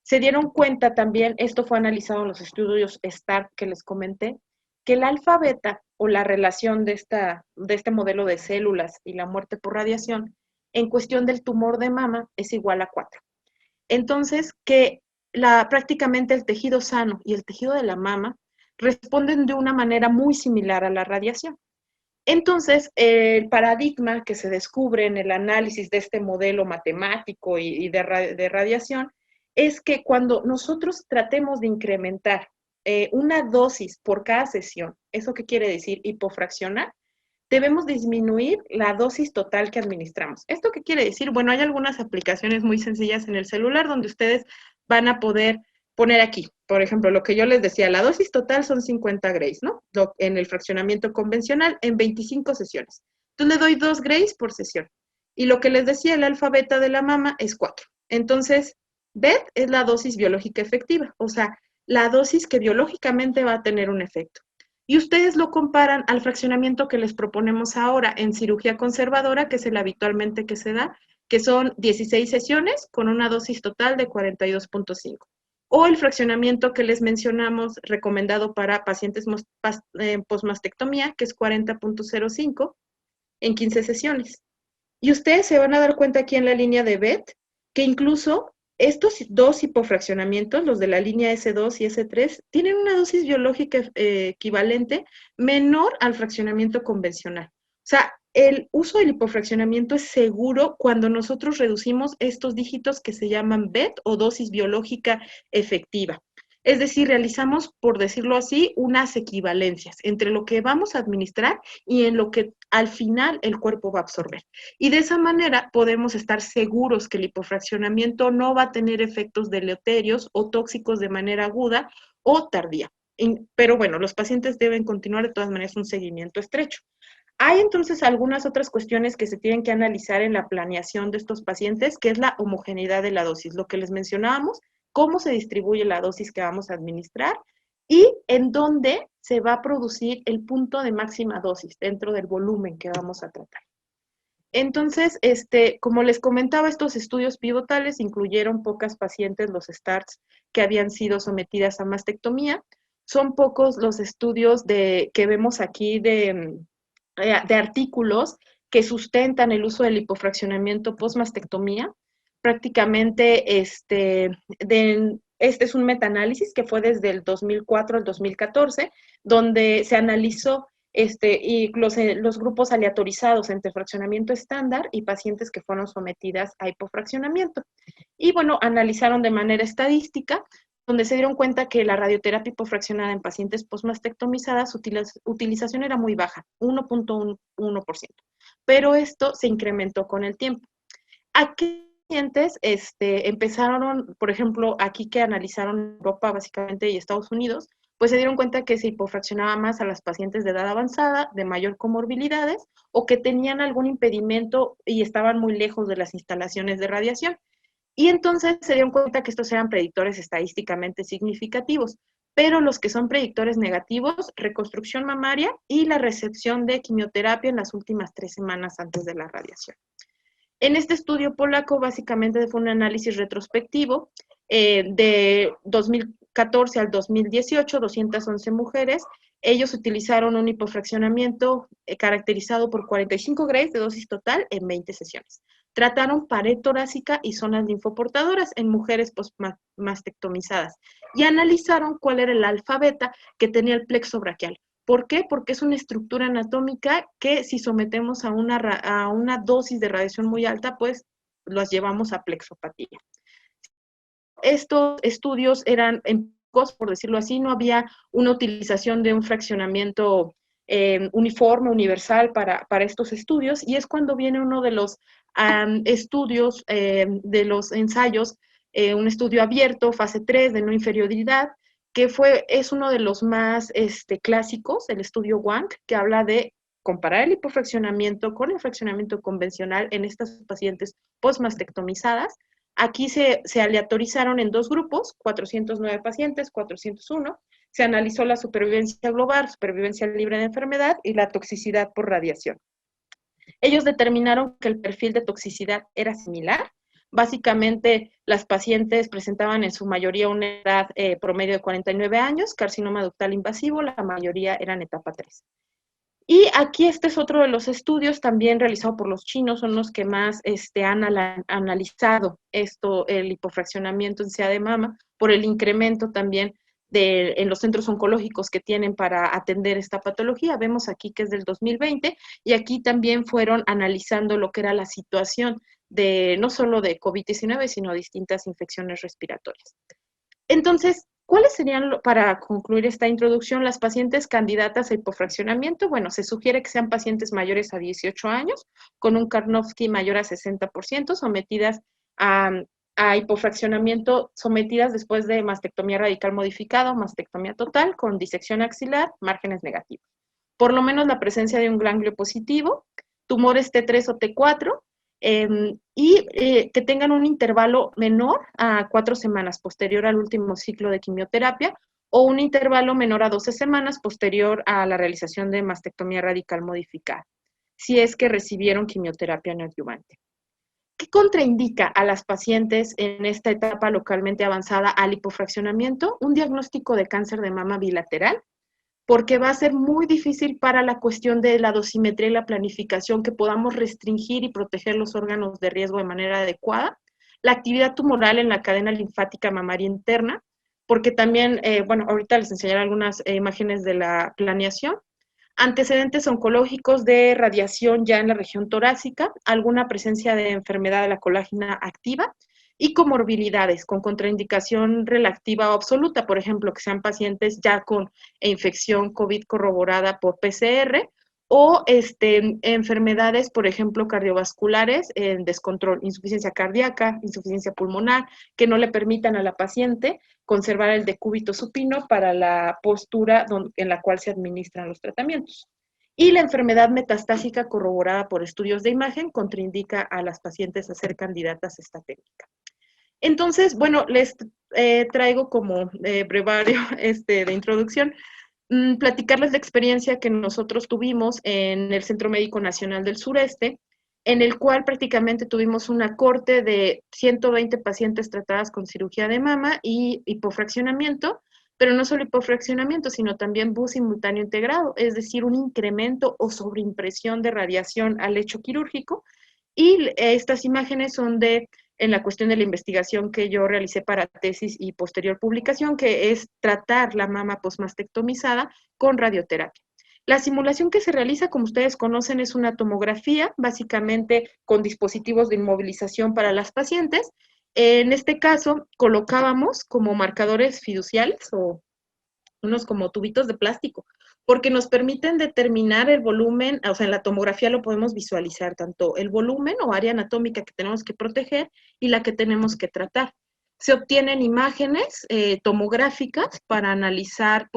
Se dieron cuenta también, esto fue analizado en los estudios STAR que les comenté, que el alfa-beta o la relación de este modelo de células y la muerte por radiación en cuestión del tumor de mama es igual a 4. Entonces, que prácticamente el tejido sano y el tejido de la mama responden de una manera muy similar a la radiación. Entonces, el paradigma que se descubre en el análisis de este modelo matemático y de radiación es que cuando nosotros tratemos de incrementar una dosis por cada sesión, ¿eso qué quiere decir? Hipofraccionar, debemos disminuir la dosis total que administramos. ¿Esto qué quiere decir? Bueno, hay algunas aplicaciones muy sencillas en el celular donde ustedes van a poder poner aquí, por ejemplo, lo que yo les decía, la dosis total son 50 grays, ¿no? En el fraccionamiento convencional, en 25 sesiones. Entonces le doy 2 grays por sesión. Y lo que les decía, el alfa-beta de la mama es 4. Entonces, BET es la dosis biológica efectiva, o sea, la dosis que biológicamente va a tener un efecto. Y ustedes lo comparan al fraccionamiento que les proponemos ahora en cirugía conservadora, que es el habitualmente que se da, que son 16 sesiones con una dosis total de 42.5. O el fraccionamiento que les mencionamos recomendado para pacientes posmastectomía, que es 40.05 en 15 sesiones. Y ustedes se van a dar cuenta aquí en la línea de BET que incluso estos dos hipofraccionamientos, los de la línea S2 y S3, tienen una dosis biológica equivalente menor al fraccionamiento convencional. O sea, el uso del hipofraccionamiento es seguro cuando nosotros reducimos estos dígitos que se llaman BET o dosis biológica efectiva. Es decir, realizamos, por decirlo así, unas equivalencias entre lo que vamos a administrar y en lo que al final el cuerpo va a absorber. Y de esa manera podemos estar seguros que el hipofraccionamiento no va a tener efectos deleterios o tóxicos de manera aguda o tardía. Pero bueno, los pacientes deben continuar de todas maneras un seguimiento estrecho. Hay entonces algunas otras cuestiones que se tienen que analizar en la planeación de estos pacientes, que es la homogeneidad de la dosis, lo que les mencionábamos, cómo se distribuye la dosis que vamos a administrar y en dónde se va a producir el punto de máxima dosis dentro del volumen que vamos a tratar. Entonces, como les comentaba, estos estudios pivotales incluyeron pocas pacientes, los STARS, que habían sido sometidas a mastectomía. Son pocos los estudios que vemos aquí de artículos que sustentan el uso del hipofraccionamiento post-mastectomía. Prácticamente este es un metaanálisis que fue desde el 2004 al 2014, donde se analizó y los grupos aleatorizados entre fraccionamiento estándar y pacientes que fueron sometidas a hipofraccionamiento. Y bueno, analizaron de manera estadística, donde se dieron cuenta que la radioterapia hipofraccionada en pacientes postmastectomizadas, su utilización era muy baja, 1.1%, pero esto se incrementó con el tiempo. Aquí pacientes empezaron, por ejemplo, aquí que analizaron Europa básicamente y Estados Unidos, pues se dieron cuenta que se hipofraccionaba más a las pacientes de edad avanzada, de mayor comorbilidades, o que tenían algún impedimento y estaban muy lejos de las instalaciones de radiación. Y entonces se dieron cuenta que estos eran predictores estadísticamente significativos, pero los que son predictores negativos, reconstrucción mamaria y la recepción de quimioterapia en las últimas 3 semanas antes de la radiación. En este estudio polaco básicamente fue un análisis retrospectivo de 2014 al 2018, 211 mujeres. Ellos utilizaron un hipofraccionamiento caracterizado por 45 grays de dosis total en 20 sesiones. Trataron pared torácica y zonas linfoportadoras en mujeres postmastectomizadas y analizaron cuál era el alfa beta que tenía el plexo braquial. ¿Por qué? Porque es una estructura anatómica que si sometemos a una dosis de radiación muy alta, pues los llevamos a plexopatía. Estos estudios eran empíricos, por decirlo así, no había una utilización de un fraccionamiento uniforme, universal para estos estudios, y es cuando viene uno de los estudios, de los ensayos, un estudio abierto, fase 3 de no inferioridad, que es uno de los más clásicos, el estudio Wang, que habla de comparar el hipofraccionamiento con el fraccionamiento convencional en estas pacientes postmastectomizadas. Aquí se aleatorizaron en 2 grupos, 409 pacientes, 401. Se analizó la supervivencia global, supervivencia libre de enfermedad y la toxicidad por radiación. Ellos determinaron que el perfil de toxicidad era similar. Básicamente, las pacientes presentaban en su mayoría una edad promedio de 49 años, carcinoma ductal invasivo, la mayoría eran etapa 3. Y aquí este es otro de los estudios también realizado por los chinos, son los que más han analizado el hipofraccionamiento en CA de mama, por el incremento también en los centros oncológicos que tienen para atender esta patología. Vemos aquí que es del 2020 y aquí también fueron analizando lo que era la situación de no solo de COVID-19, sino distintas infecciones respiratorias. Entonces, ¿cuáles serían, para concluir esta introducción, las pacientes candidatas a hipofraccionamiento? Bueno, se sugiere que sean pacientes mayores a 18 años, con un Karnofsky mayor a 60%, sometidas a hipofraccionamiento, sometidas después de mastectomía radical modificada o mastectomía total, con disección axilar, márgenes negativos. Por lo menos la presencia de un ganglio positivo, tumores T3 o T4, que tengan un intervalo menor a 4 semanas posterior al último ciclo de quimioterapia o un intervalo menor a 12 semanas posterior a la realización de mastectomía radical modificada, si es que recibieron quimioterapia neoadyuvante. ¿Qué contraindica a las pacientes en esta etapa localmente avanzada al hipofraccionamiento? Un diagnóstico de cáncer de mama bilateral, porque va a ser muy difícil para la cuestión de la dosimetría y la planificación que podamos restringir y proteger los órganos de riesgo de manera adecuada. La actividad tumoral en la cadena linfática mamaria interna, porque también, ahorita les enseñaré algunas imágenes de la planeación. Antecedentes oncológicos de radiación ya en la región torácica, alguna presencia de enfermedad de la colágena activa, y comorbilidades con contraindicación relativa o absoluta, por ejemplo, que sean pacientes ya con infección COVID corroborada por PCR o enfermedades, por ejemplo, cardiovasculares en descontrol, insuficiencia cardíaca, insuficiencia pulmonar, que no le permitan a la paciente conservar el decúbito supino para la postura en la cual se administran los tratamientos. Y la enfermedad metastásica corroborada por estudios de imagen contraindica a las pacientes a ser candidatas a esta técnica. Entonces, bueno, les traigo como brevario de introducción, platicarles la experiencia que nosotros tuvimos en el Centro Médico Nacional del Sureste, en el cual prácticamente tuvimos una corte de 120 pacientes tratadas con cirugía de mama y hipofraccionamiento, pero no solo hipofraccionamiento, sino también BUS simultáneo integrado, es decir, un incremento o sobreimpresión de radiación al lecho quirúrgico. Y estas imágenes son en la cuestión de la investigación que yo realicé para tesis y posterior publicación, que es tratar la mama postmastectomizada con radioterapia. La simulación que se realiza, como ustedes conocen, es una tomografía, básicamente con dispositivos de inmovilización para las pacientes. En este caso, colocábamos como marcadores fiduciales o unos como tubitos de plástico, porque nos permiten determinar el volumen, o sea, en la tomografía lo podemos visualizar, tanto el volumen o área anatómica que tenemos que proteger y la que tenemos que tratar. Se obtienen imágenes tomográficas para analizar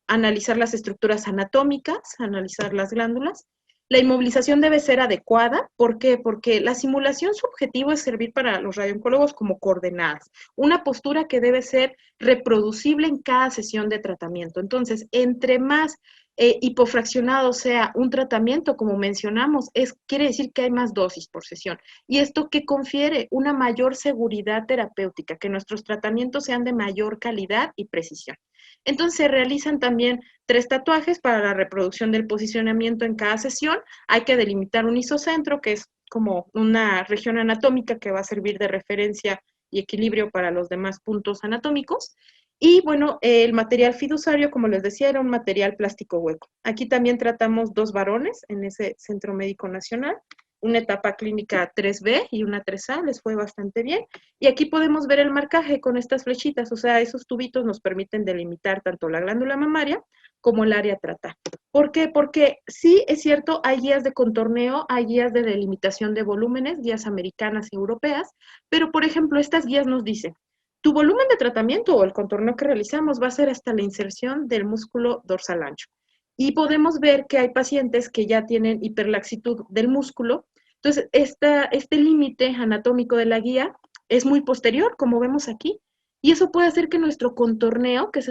analizar las estructuras anatómicas, analizar las glándulas. La inmovilización debe ser adecuada. ¿Por qué? Porque la simulación, su objetivo es servir para los radiooncólogos como coordenadas, una postura que debe ser reproducible en cada sesión de tratamiento. Entonces, entre más hipofraccionado sea un tratamiento, como mencionamos, quiere decir que hay más dosis por sesión. ¿Y esto qué confiere? Una mayor seguridad terapéutica, que nuestros tratamientos sean de mayor calidad y precisión. Entonces, se realizan también 3 tatuajes para la reproducción del posicionamiento en cada sesión. Hay que delimitar un isocentro, que es como una región anatómica que va a servir de referencia y equilibrio para los demás puntos anatómicos. Y bueno, el material fiduciario, como les decía, era un material plástico hueco. Aquí también tratamos 2 varones en ese Centro Médico Nacional, una etapa clínica 3B y una 3A, les fue bastante bien. Y aquí podemos ver el marcaje con estas flechitas, o sea, esos tubitos nos permiten delimitar tanto la glándula mamaria como el área a tratar. ¿Por qué? Porque sí, es cierto, hay guías de contorneo, hay guías de delimitación de volúmenes, guías americanas y europeas, pero por ejemplo, estas guías nos dicen, tu volumen de tratamiento o el contorneo que realizamos va a ser hasta la inserción del músculo dorsal ancho. Y podemos ver que hay pacientes que ya tienen hiperlaxitud del músculo. Entonces, este límite anatómico de la guía es muy posterior, como vemos aquí, y eso puede hacer que nuestro contorneo, que es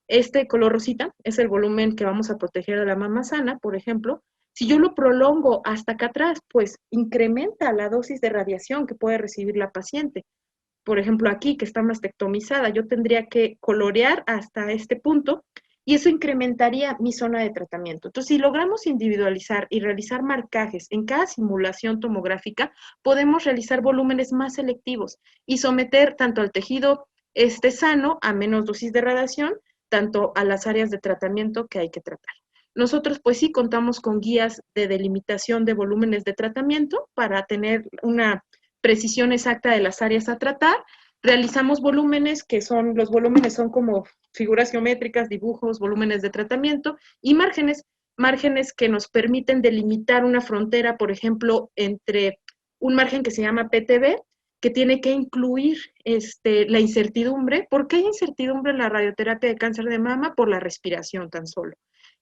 este color rosita, es el volumen que vamos a proteger de la mama sana, por ejemplo, si yo lo prolongo hasta acá atrás, pues incrementa la dosis de radiación que puede recibir la paciente. Por ejemplo, aquí que está mastectomizada, yo tendría que colorear hasta este punto y eso incrementaría mi zona de tratamiento. Entonces, si logramos individualizar y realizar marcajes en cada simulación tomográfica, podemos realizar volúmenes más selectivos y someter tanto al tejido sano a menos dosis de radiación, tanto a las áreas de tratamiento que hay que tratar. Nosotros, pues sí, contamos con guías de delimitación de volúmenes de tratamiento para tener una precisión exacta de las áreas a tratar. Realizamos volúmenes, los volúmenes son como figuras geométricas, dibujos, volúmenes de tratamiento y márgenes que nos permiten delimitar una frontera, por ejemplo, entre un margen que se llama PTB, que tiene que incluir la incertidumbre. ¿Por qué hay incertidumbre en la radioterapia de cáncer de mama? Por la respiración tan solo.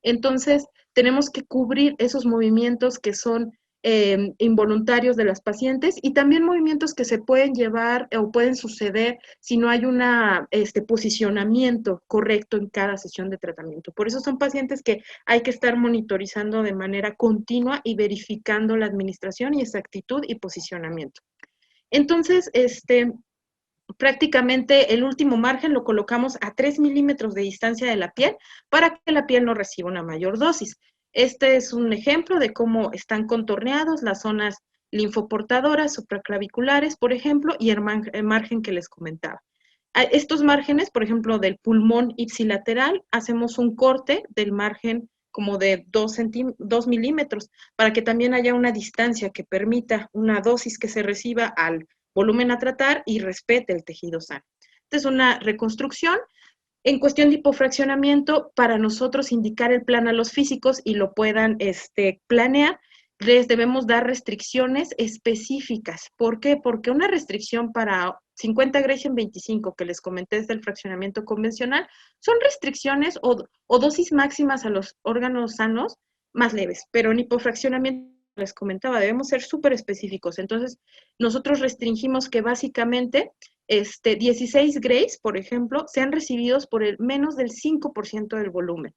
Entonces, tenemos que cubrir esos movimientos que son involuntarios de las pacientes y también movimientos que se pueden llevar o pueden suceder si no hay un posicionamiento correcto en cada sesión de tratamiento. Por eso son pacientes que hay que estar monitorizando de manera continua y verificando la administración y exactitud y posicionamiento. Entonces, prácticamente el último margen lo colocamos a 3 milímetros de distancia de la piel para que la piel no reciba una mayor dosis. Este es un ejemplo de cómo están contorneados las zonas linfoportadoras, supraclaviculares, por ejemplo, y el margen que les comentaba. A estos márgenes, por ejemplo, del pulmón ipsilateral, hacemos un corte del margen como de 2 milímetros, para que también haya una distancia que permita una dosis que se reciba al volumen a tratar y respete el tejido sano. Esta es una reconstrucción. En cuestión de hipofraccionamiento, para nosotros indicar el plan a los físicos y lo puedan planear, les debemos dar restricciones específicas. ¿Por qué? Porque una restricción para 50 Gray en 25, que les comenté desde el fraccionamiento convencional, son restricciones o dosis máximas a los órganos sanos más leves, pero en hipofraccionamiento, les comentaba, debemos ser súper específicos. Entonces, nosotros restringimos que básicamente 16 Grays, por ejemplo, sean recibidos por el menos del 5% del volumen.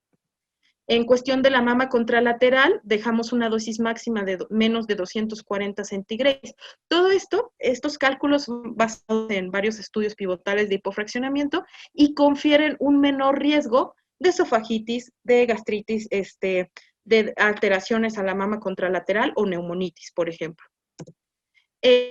En cuestión de la mama contralateral, dejamos una dosis máxima de menos de 240 centigrays. Todo esto, estos cálculos son basados en varios estudios pivotales de hipofraccionamiento y confieren un menor riesgo de esofagitis, de gastritis, de alteraciones a la mama contralateral o neumonitis, por ejemplo.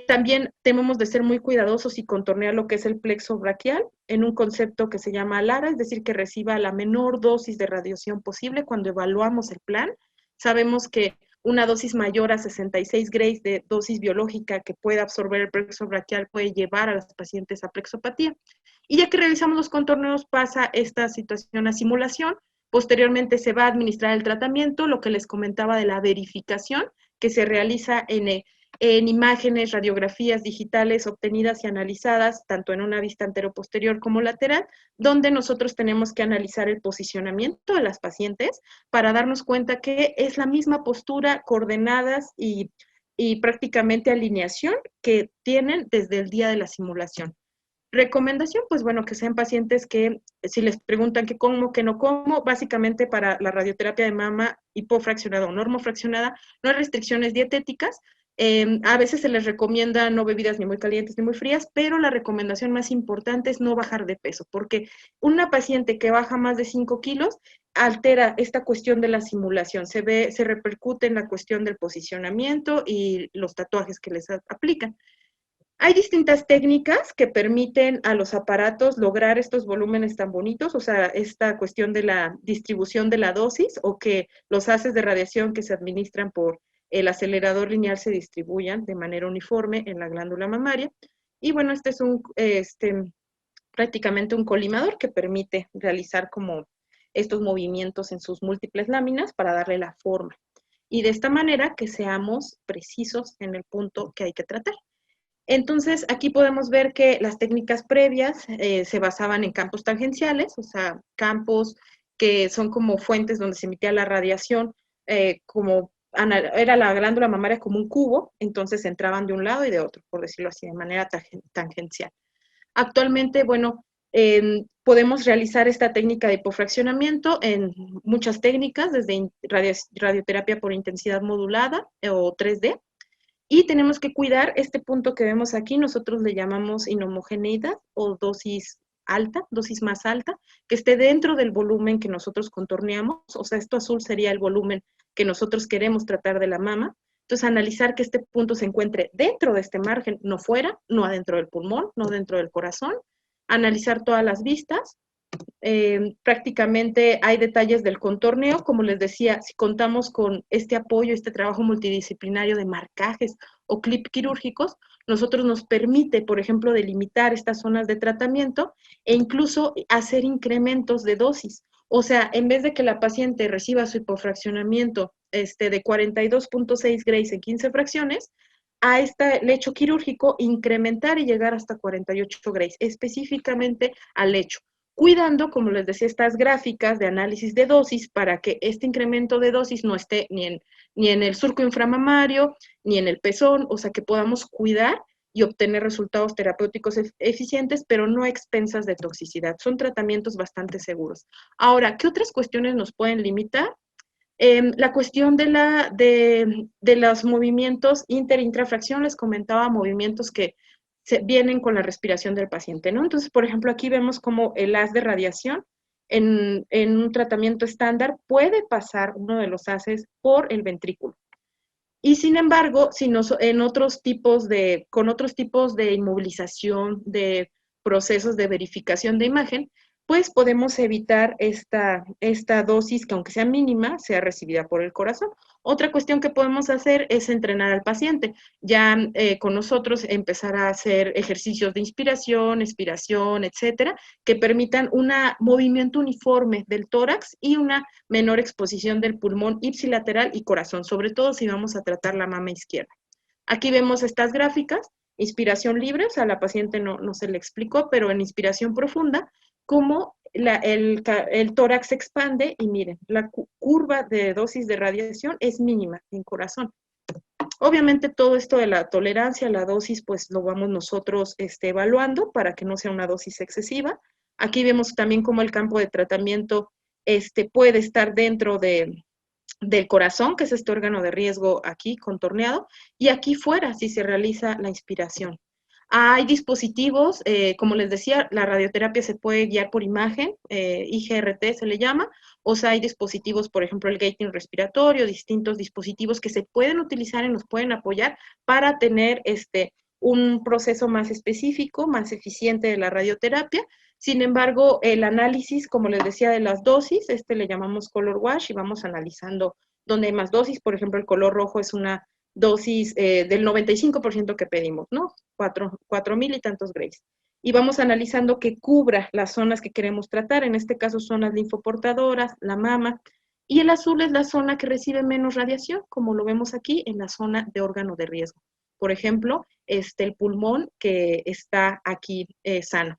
También debemos de ser muy cuidadosos y contornear lo que es el plexo braquial en un concepto que se llama LARA, es decir, que reciba la menor dosis de radiación posible cuando evaluamos el plan. Sabemos que una dosis mayor a 66 Grays de dosis biológica que pueda absorber el plexo braquial puede llevar a las pacientes a plexopatía. Y ya que realizamos los contorneos, pasa esta situación a simulación. Posteriormente se va a administrar el tratamiento, lo que les comentaba de la verificación, que se realiza en imágenes, radiografías digitales obtenidas y analizadas, tanto en una vista anteroposterior como lateral, donde nosotros tenemos que analizar el posicionamiento de las pacientes para darnos cuenta que es la misma postura, coordenadas y prácticamente alineación que tienen desde el día de la simulación. Recomendación, pues bueno, que sean pacientes que, si les preguntan que cómo, que no como, básicamente para la radioterapia de mama hipofraccionada o normofraccionada, no hay restricciones dietéticas. A veces se les recomienda no bebidas ni muy calientes ni muy frías, pero la recomendación más importante es no bajar de peso, porque una paciente que baja más de 5 kilos altera esta cuestión de la simulación, se repercute en la cuestión del posicionamiento y los tatuajes que les aplican. Hay distintas técnicas que permiten a los aparatos lograr estos volúmenes tan bonitos, o sea, esta cuestión de la distribución de la dosis o que los haces de radiación que se administran por el acelerador lineal se distribuyan de manera uniforme en la glándula mamaria. Y bueno, este es prácticamente un colimador que permite realizar como estos movimientos en sus múltiples láminas para darle la forma. Y de esta manera que seamos precisos en el punto que hay que tratar. Entonces, aquí podemos ver que las técnicas previas se basaban en campos tangenciales, o sea, campos que son como fuentes donde se emitía la radiación, era la glándula mamaria como un cubo, entonces entraban de un lado y de otro, por decirlo así, de manera tangencial. Actualmente, bueno, podemos realizar esta técnica de hipofraccionamiento en muchas técnicas, desde radioterapia por intensidad modulada o 3D, y tenemos que cuidar este punto que vemos aquí, nosotros le llamamos inhomogeneidad o dosis alta, dosis más alta, que esté dentro del volumen que nosotros contorneamos, o sea, esto azul sería el volumen que nosotros queremos tratar de la mama. Entonces, analizar que este punto se encuentre dentro de este margen, no fuera, no adentro del pulmón, no dentro del corazón. Analizar todas las vistas. Prácticamente hay detalles del contorneo, como les decía, si contamos con este apoyo, este trabajo multidisciplinario de marcajes o clip quirúrgicos, nosotros nos permite, por ejemplo, delimitar estas zonas de tratamiento e incluso hacer incrementos de dosis. O sea, en vez de que la paciente reciba su hipofraccionamiento de 42.6 Grays en 15 fracciones, a este lecho quirúrgico incrementar y llegar hasta 48 Grays, específicamente al lecho, cuidando, como les decía, estas gráficas de análisis de dosis para que este incremento de dosis no esté ni en el surco inframamario, ni en el pezón, o sea, que podamos cuidar y obtener resultados terapéuticos eficientes, pero no a expensas de toxicidad. Son tratamientos bastante seguros. Ahora, ¿qué otras cuestiones nos pueden limitar? La cuestión de los movimientos intrafracción, les comentaba, movimientos que vienen con la respiración del paciente, ¿no? Entonces, por ejemplo, aquí vemos como el haz de radiación en un tratamiento estándar puede pasar uno de los haces por el ventrículo. Y sin embargo, con otros tipos de inmovilización, de procesos de verificación de imagen, pues podemos evitar esta dosis que, aunque sea mínima, sea recibida por el corazón. Otra cuestión que podemos hacer es entrenar al paciente. Ya con nosotros empezar a hacer ejercicios de inspiración, expiración, etcétera, que permitan un movimiento uniforme del tórax y una menor exposición del pulmón ipsilateral y corazón, sobre todo si vamos a tratar la mama izquierda. Aquí vemos estas gráficas, inspiración libre, o sea, a la paciente no se le explicó, pero en inspiración profunda, cómo el tórax se expande y miren, la curva de dosis de radiación es mínima en corazón. Obviamente todo esto de la tolerancia a la dosis, pues lo vamos nosotros evaluando para que no sea una dosis excesiva. Aquí vemos también cómo el campo de tratamiento puede estar dentro del corazón, que es este órgano de riesgo aquí contorneado, y aquí fuera si se realiza la inspiración. Hay dispositivos, como les decía, la radioterapia se puede guiar por imagen, IGRT se le llama, o sea, hay dispositivos, por ejemplo, el gating respiratorio, distintos dispositivos que se pueden utilizar y nos pueden apoyar para tener un proceso más específico, más eficiente de la radioterapia. Sin embargo, el análisis, como les decía, de las dosis, le llamamos color wash y vamos analizando dónde hay más dosis. Por ejemplo, el color rojo es una dosis del 95% que pedimos, ¿no? 4,000 y tantos Grays. y vamos analizando que cubra las zonas que queremos tratar, en este caso son las linfoportadoras, la mama, y el azul es la zona que recibe menos radiación, como lo vemos aquí en la zona de órgano de riesgo. Por ejemplo, el pulmón que está aquí sano.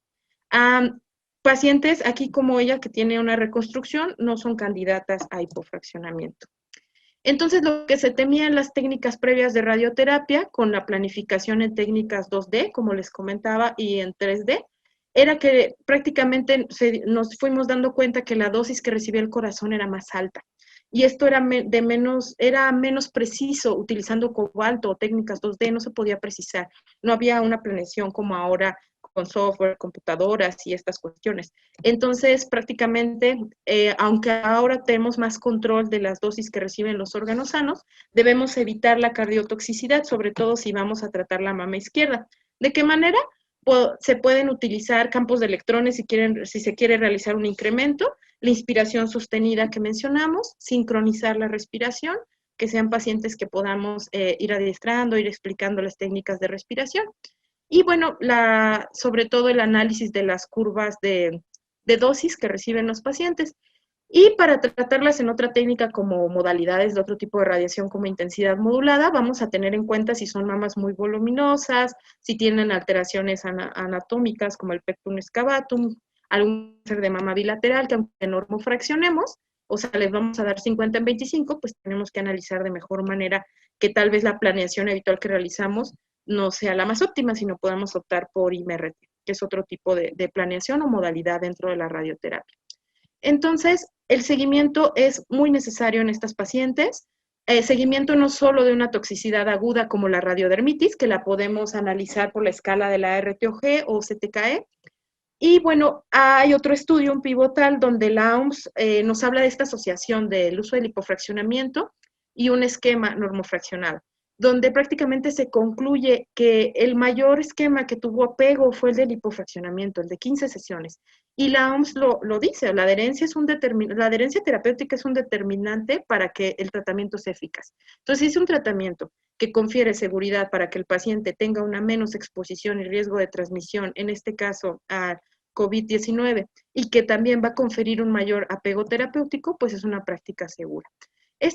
Pacientes aquí como ella que tiene una reconstrucción no son candidatas a hipofraccionamiento. Entonces, lo que se temía en las técnicas previas de radioterapia, con la planificación en técnicas 2D, como les comentaba, y en 3D, era que prácticamente nos fuimos dando cuenta que la dosis que recibía el corazón era más alta. Y esto era menos preciso utilizando cobalto o técnicas 2D, no se podía precisar. No había una planeación como ahora con software, computadoras y estas cuestiones. Entonces, prácticamente, aunque ahora tenemos más control de las dosis que reciben los órganos sanos, debemos evitar la cardiotoxicidad, sobre todo si vamos a tratar la mama izquierda. ¿De qué manera? Se pueden utilizar campos de electrones si se quiere realizar un incremento, la inspiración sostenida que mencionamos, sincronizar la respiración, que sean pacientes que podamos ir adiestrando, ir explicando las técnicas de respiración. Y bueno, sobre todo el análisis de las curvas de dosis que reciben los pacientes. Y para tratarlas en otra técnica como modalidades de otro tipo de radiación como intensidad modulada, vamos a tener en cuenta si son mamas muy voluminosas, si tienen alteraciones anatómicas como el pectum excavatum, algún cáncer de mama bilateral que aunque normofraccionemos, o sea, les vamos a dar 50 en 25, pues tenemos que analizar de mejor manera que tal vez la planeación habitual que realizamos no sea la más óptima, sino podamos optar por IMRT, que es otro tipo de planeación o modalidad dentro de la radioterapia. Entonces, el seguimiento es muy necesario en estas pacientes. Seguimiento no solo de una toxicidad aguda como la radiodermitis, que la podemos analizar por la escala de la RTOG o CTKE. Y bueno, hay otro estudio, un pivotal, donde la OMS nos habla de esta asociación del uso del hipofraccionamiento y un esquema normofraccionado, donde prácticamente se concluye que el mayor esquema que tuvo apego fue el del hipofraccionamiento, el de 15 sesiones. Y la OMS lo dice, la adherencia terapéutica es un determinante para que el tratamiento sea eficaz. Entonces, si es un tratamiento que confiere seguridad para que el paciente tenga una menos exposición y riesgo de transmisión, en este caso a COVID-19, y que también va a conferir un mayor apego terapéutico, pues es una práctica segura.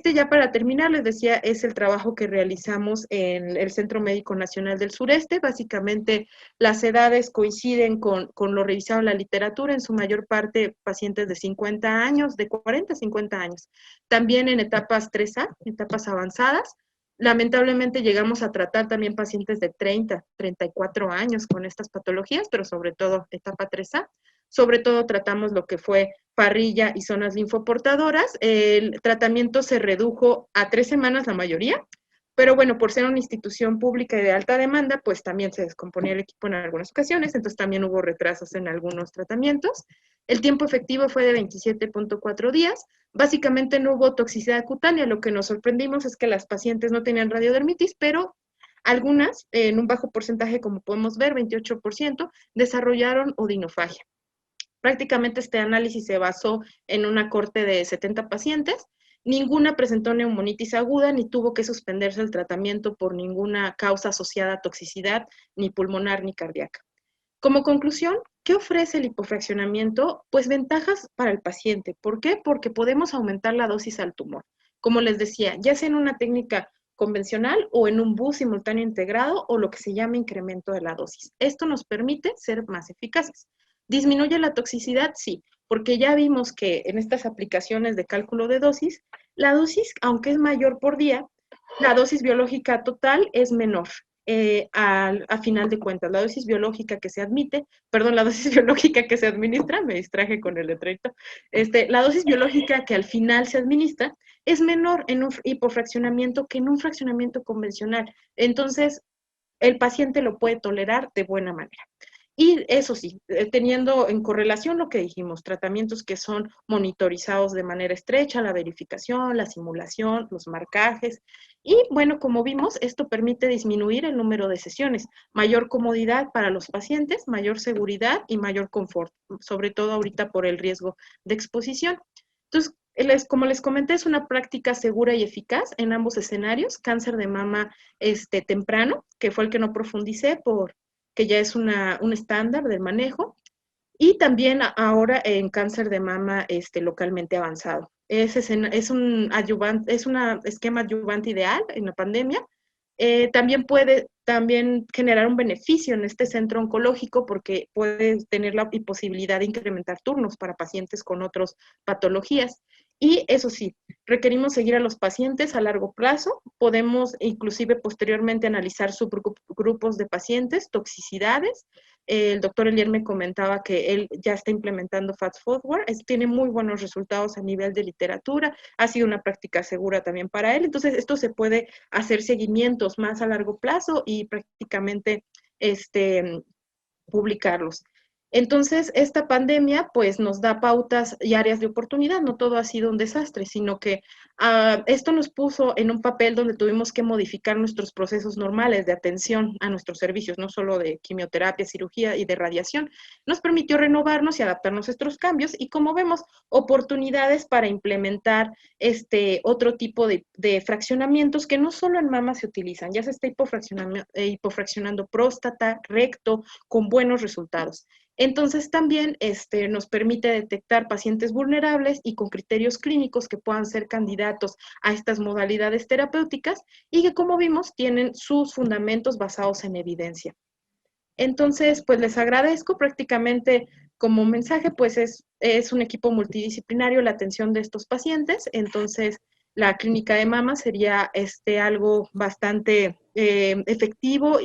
Ya para terminar, les decía, es el trabajo que realizamos en el Centro Médico Nacional del Sureste. Básicamente, las edades coinciden con lo revisado en la literatura, en su mayor parte pacientes de 50 años, de 40 a 50 años. También en etapas 3A, etapas avanzadas. Lamentablemente llegamos a tratar también pacientes de 30, 34 años con estas patologías, pero sobre todo etapa 3A. Sobre todo tratamos lo que fue parrilla y zonas linfoportadoras. El tratamiento se redujo a 3 semanas la mayoría, pero bueno, por ser una institución pública y de alta demanda, pues también se descomponía el equipo en algunas ocasiones, entonces también hubo retrasos en algunos tratamientos. El tiempo efectivo fue de 27.4 días. Básicamente no hubo toxicidad cutánea. Lo que nos sorprendimos es que las pacientes no tenían radiodermitis, pero algunas, en un bajo porcentaje, como podemos ver, 28%, desarrollaron odinofagia. Prácticamente este análisis se basó en una corte de 70 pacientes. Ninguna presentó neumonitis aguda ni tuvo que suspenderse el tratamiento por ninguna causa asociada a toxicidad, ni pulmonar ni cardíaca. Como conclusión, ¿qué ofrece el hipofraccionamiento? Pues ventajas para el paciente. ¿Por qué? Porque podemos aumentar la dosis al tumor. Como les decía, ya sea en una técnica convencional o en un BUS simultáneo integrado o lo que se llama incremento de la dosis. Esto nos permite ser más eficaces. ¿Disminuye la toxicidad? Sí, porque ya vimos que en estas aplicaciones de cálculo de dosis, la dosis, aunque es mayor por día, la dosis biológica total es menor. A final de cuentas, la dosis biológica que se la dosis biológica que se administra, me distraje con el letrero, la dosis biológica que al final se administra es menor en un hipofraccionamiento que en un fraccionamiento convencional. Entonces, el paciente lo puede tolerar de buena manera. Y eso sí, teniendo en correlación lo que dijimos, tratamientos que son monitorizados de manera estrecha, la verificación, la simulación, los marcajes. Y bueno, como vimos, esto permite disminuir el número de sesiones, mayor comodidad para los pacientes, mayor seguridad y mayor confort, sobre todo ahorita por el riesgo de exposición. Entonces, como les comenté, es una práctica segura y eficaz en ambos escenarios, cáncer de mama temprano, que fue el que no profundicé por que ya es un estándar del manejo. Y también ahora en cáncer de mama localmente avanzado. Es un esquema adyuvante ideal en la pandemia. También puede generar un beneficio en este centro oncológico porque puede tener la posibilidad de incrementar turnos para pacientes con otras patologías. Y eso sí, requerimos seguir a los pacientes a largo plazo. Podemos inclusive posteriormente analizar subgrupos de pacientes, toxicidades. El doctor Elier me comentaba que él ya está implementando Fast Forward. Tiene muy buenos resultados a nivel de literatura. Ha sido una práctica segura también para él. Entonces, esto se puede hacer seguimientos más a largo plazo y prácticamente publicarlos. Entonces, esta pandemia pues nos da pautas y áreas de oportunidad, no todo ha sido un desastre, sino que esto nos puso en un papel donde tuvimos que modificar nuestros procesos normales de atención a nuestros servicios, no solo de quimioterapia, cirugía y de radiación. Nos permitió renovarnos y adaptarnos a estos cambios y, como vemos, oportunidades para implementar otro tipo de fraccionamientos que no solo en mama se utilizan, ya se está hipofraccionando próstata, recto, con buenos resultados. Entonces también nos permite detectar pacientes vulnerables y con criterios clínicos que puedan ser candidatos a estas modalidades terapéuticas y que, como vimos, tienen sus fundamentos basados en evidencia. Entonces, pues les agradezco. Prácticamente como mensaje, pues es un equipo multidisciplinario la atención de estos pacientes. Entonces, la clínica de mama sería algo bastante efectivo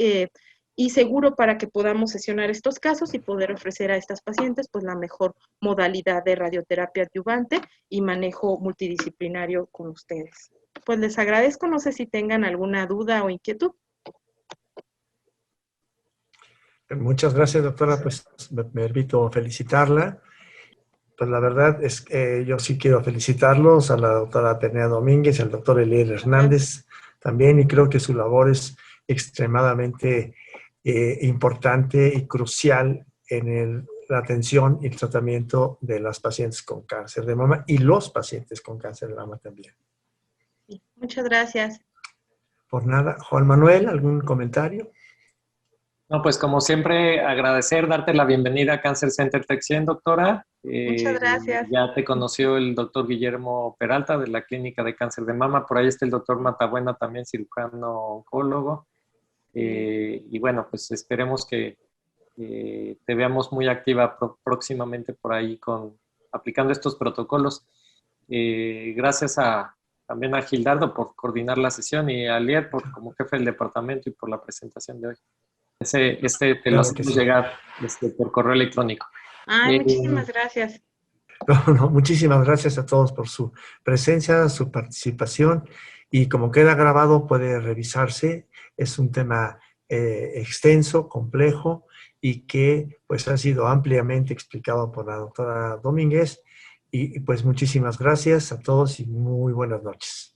y seguro para que podamos sesionar estos casos y poder ofrecer a estas pacientes pues la mejor modalidad de radioterapia adyuvante y manejo multidisciplinario con ustedes. Pues les agradezco, no sé si tengan alguna duda o inquietud. Muchas gracias, doctora. Pues me permito felicitarla. Pues la verdad es que yo sí quiero felicitarlos a la doctora Atenea Domínguez, al doctor Elier Hernández también, y creo que su labor es extremadamente importante y crucial en la atención y el tratamiento de las pacientes con cáncer de mama y los pacientes con cáncer de mama también. Sí, muchas gracias. Por nada. Juan Manuel, ¿algún comentario? No, pues como siempre, agradecer, darte la bienvenida a Cancer Center Tech 100, doctora. Muchas gracias. Ya te conoció el doctor Guillermo Peralta de la Clínica de Cáncer de Mama. Por ahí está el doctor Matabuena, también cirujano oncólogo. Y bueno, pues esperemos que te veamos muy activa próximamente por ahí aplicando estos protocolos. Gracias también a Gildardo por coordinar la sesión y a Lier como jefe del departamento y por la presentación de hoy. Te lo hacemos llegar por correo electrónico. Ay, muchísimas gracias. No, muchísimas gracias a todos por su presencia, su participación, y como queda grabado puede revisarse. Es un tema extenso, complejo y que pues ha sido ampliamente explicado por la doctora Domínguez, y pues muchísimas gracias a todos y muy buenas noches.